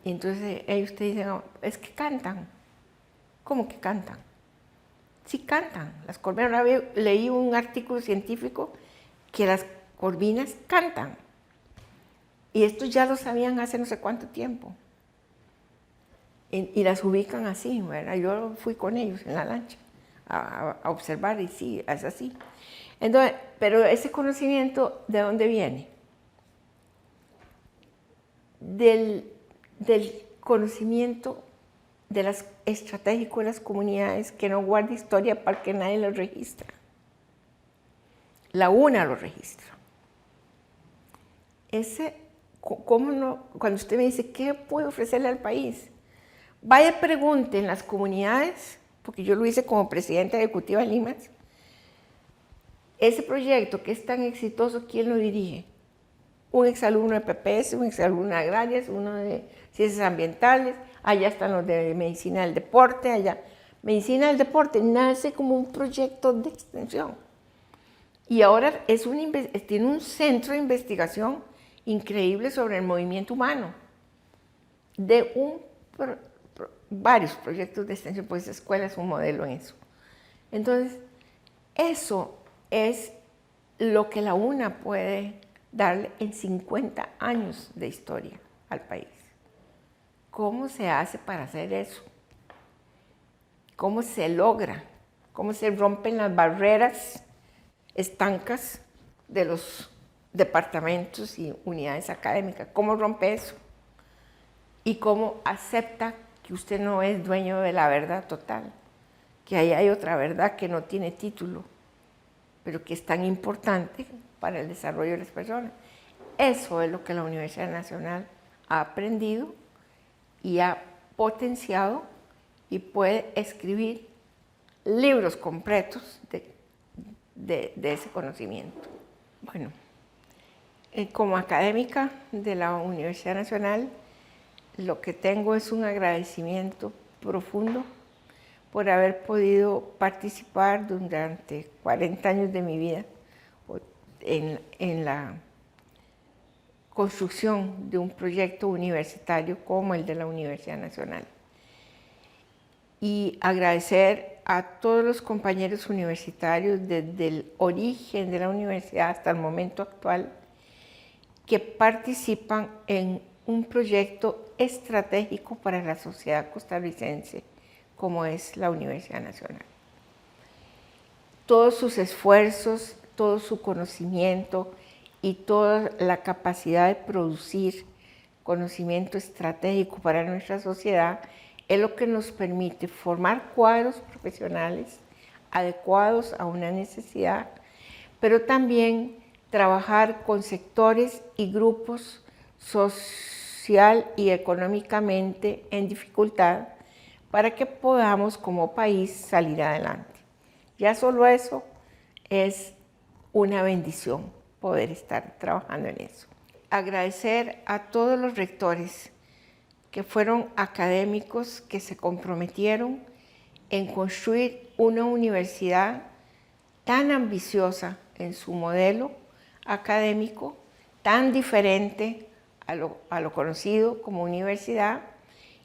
Speaker 1: Y entonces ellos te dicen, es que cantan. ¿Cómo que cantan? Sí cantan, las corvinas. Leí un artículo científico que las corvinas cantan. Y esto ya lo sabían hace no sé cuánto tiempo. Y las ubican así, ¿verdad? Yo fui con ellos en la lancha a observar y sí, es así. Entonces, pero ese conocimiento, ¿de dónde viene? Del conocimiento de las estratégicas de las comunidades, que no guarda historia para que nadie lo registra. La UNA lo registra. ¿Cómo no? Cuando usted me dice, ¿qué puede ofrecerle al país? Vaya, pregunte en las comunidades, porque yo lo hice como presidenta ejecutiva de Limas, ese proyecto que es tan exitoso, ¿quién lo dirige? Un exalumno de PPS, un exalumno de agrarias, uno de ciencias ambientales, allá están los de medicina del deporte, allá. Medicina del deporte nace como un proyecto de extensión. Y ahora tiene un centro de investigación increíble sobre el movimiento humano, de varios proyectos de extensión, pues esa escuela es un modelo en eso. Entonces, eso es lo que la UNA puede darle en 50 años de historia al país. ¿Cómo se hace para hacer eso? ¿Cómo se logra? ¿Cómo se rompen las barreras estancas de los departamentos y unidades académicas? ¿Cómo rompe eso? ¿Y cómo acepta que usted no es dueño de la verdad total? Que ahí hay otra verdad que no tiene título, pero que es tan importante para el desarrollo de las personas. Eso es lo que la Universidad Nacional ha aprendido y ha potenciado y puede escribir libros completos de ese conocimiento. Bueno, como académica de la Universidad Nacional, lo que tengo es un agradecimiento profundo por haber podido participar durante 40 años de mi vida en la construcción de un proyecto universitario como el de la Universidad Nacional. Y agradecer a todos los compañeros universitarios desde el origen de la universidad hasta el momento actual que participan en un proyecto estratégico para la sociedad costarricense como es la Universidad Nacional. Todos sus esfuerzos, todo su conocimiento y toda la capacidad de producir conocimiento estratégico para nuestra sociedad es lo que nos permite formar cuadros profesionales adecuados a una necesidad, pero también trabajar con sectores y grupos social y económicamente en dificultad para que podamos como país salir adelante. Ya solo eso es una bendición poder estar trabajando en eso. Agradecer a todos los rectores que fueron académicos que se comprometieron en construir una universidad tan ambiciosa en su modelo académico, tan diferente a lo conocido como universidad,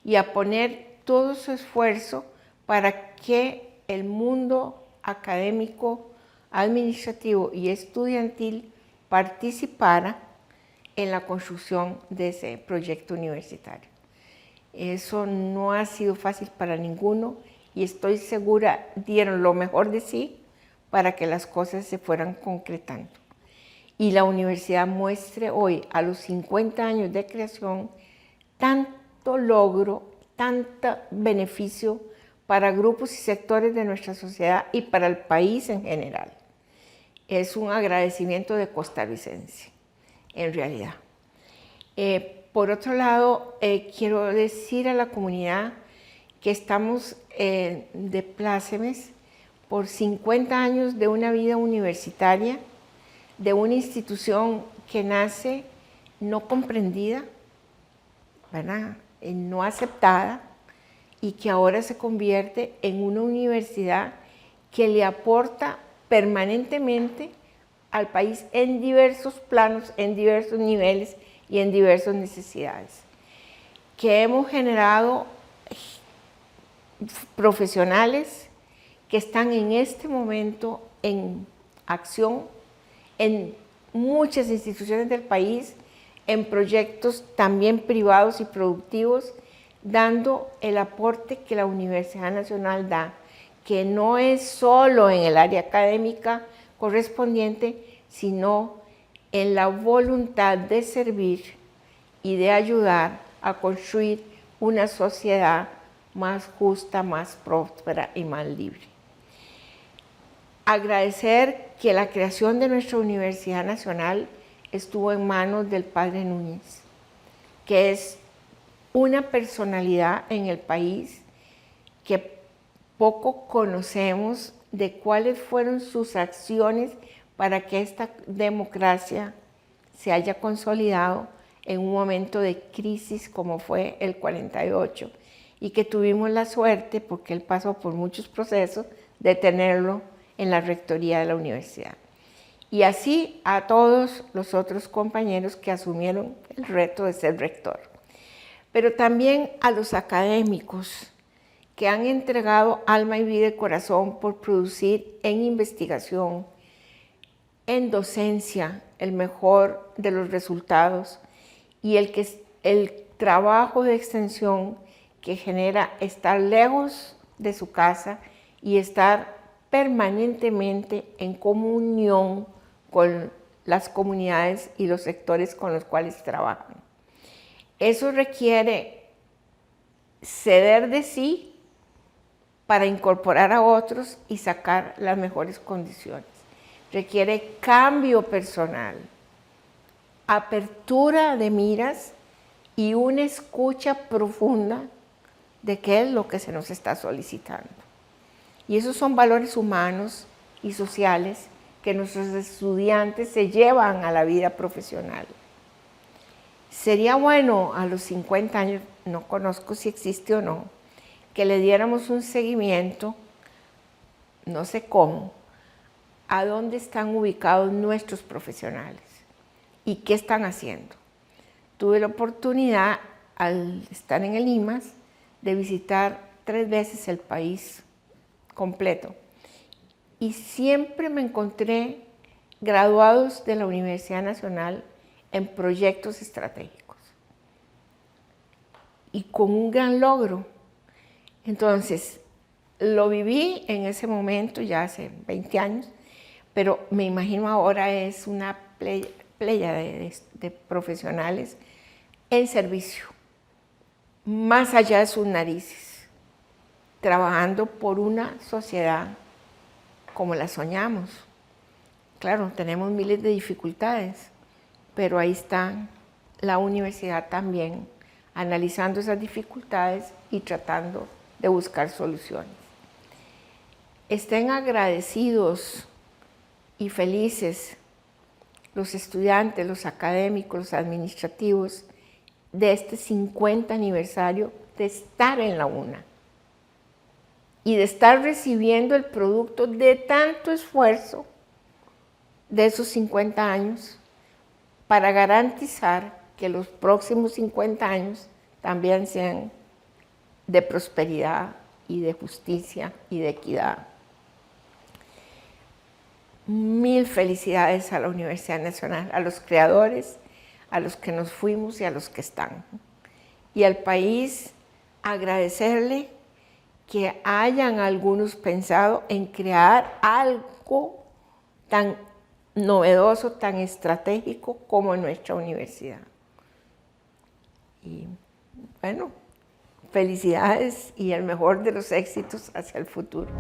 Speaker 1: y a poner todo su esfuerzo para que el mundo académico, administrativo y estudiantil participara en la construcción de ese proyecto universitario. Eso no ha sido fácil para ninguno y estoy segura dieron lo mejor de sí para que las cosas se fueran concretando. Y la universidad muestre hoy, a los 50 años de creación, tanto logro, tanto beneficio para grupos y sectores de nuestra sociedad y para el país en general. Es un agradecimiento de costarricense, en realidad. Por otro lado, quiero decir a la comunidad que estamos de plácemes por 50 años de una vida universitaria, de una institución que nace no comprendida, ¿verdad? No aceptada, y que ahora se convierte en una universidad que le aporta permanentemente al país en diversos planos, en diversos niveles y en diversas necesidades. Que hemos generado profesionales que están en este momento en acción en muchas instituciones del país, en proyectos también privados y productivos, dando el aporte que la Universidad Nacional da, que no es solo en el área académica correspondiente, sino en la voluntad de servir y de ayudar a construir una sociedad más justa, más próspera y más libre. Agradecer que la creación de nuestra Universidad Nacional estuvo en manos del padre Núñez, que es una personalidad en el país que poco conocemos de cuáles fueron sus acciones para que esta democracia se haya consolidado en un momento de crisis como fue el 48 y que tuvimos la suerte, porque él pasó por muchos procesos, de tenerlo en la rectoría de la universidad. Y así a todos los otros compañeros que asumieron el reto de ser rector. Pero también a los académicos que han entregado alma y vida y corazón por producir en investigación, en docencia, el mejor de los resultados y el trabajo de extensión que genera estar lejos de su casa y estar permanentemente en comunión con las comunidades y los sectores con los cuales trabajan. Eso requiere ceder de sí para incorporar a otros y sacar las mejores condiciones. Requiere cambio personal, apertura de miras y una escucha profunda de qué es lo que se nos está solicitando. Y esos son valores humanos y sociales que nuestros estudiantes se llevan a la vida profesional. Sería bueno a los 50 años, no conozco si existe o no, que le diéramos un seguimiento, no sé cómo, a dónde están ubicados nuestros profesionales y qué están haciendo. Tuve la oportunidad, al estar en el IMAS, de visitar 3 veces el país completo. Y siempre me encontré graduados de la Universidad Nacional en proyectos estratégicos. Y con un gran logro. Entonces, lo viví en ese momento, ya hace 20 años, pero me imagino ahora es una playa de profesionales en servicio, más allá de sus narices, trabajando por una sociedad como la soñamos. Claro, tenemos miles de dificultades, pero ahí está la universidad también, analizando esas dificultades y tratando de buscar soluciones. Estén agradecidos y felices los estudiantes, los académicos, los administrativos de este 50 aniversario de estar en la UNA y de estar recibiendo el producto de tanto esfuerzo de esos 50 años para garantizar que los próximos 50 años también sean de prosperidad y de justicia y de equidad. Mil felicidades a la Universidad Nacional, a los creadores, a los que nos fuimos y a los que están. Y al país agradecerle que hayan algunos pensado en crear algo tan novedoso, tan estratégico como nuestra universidad. Y bueno, felicidades y el mejor de los éxitos hacia el futuro.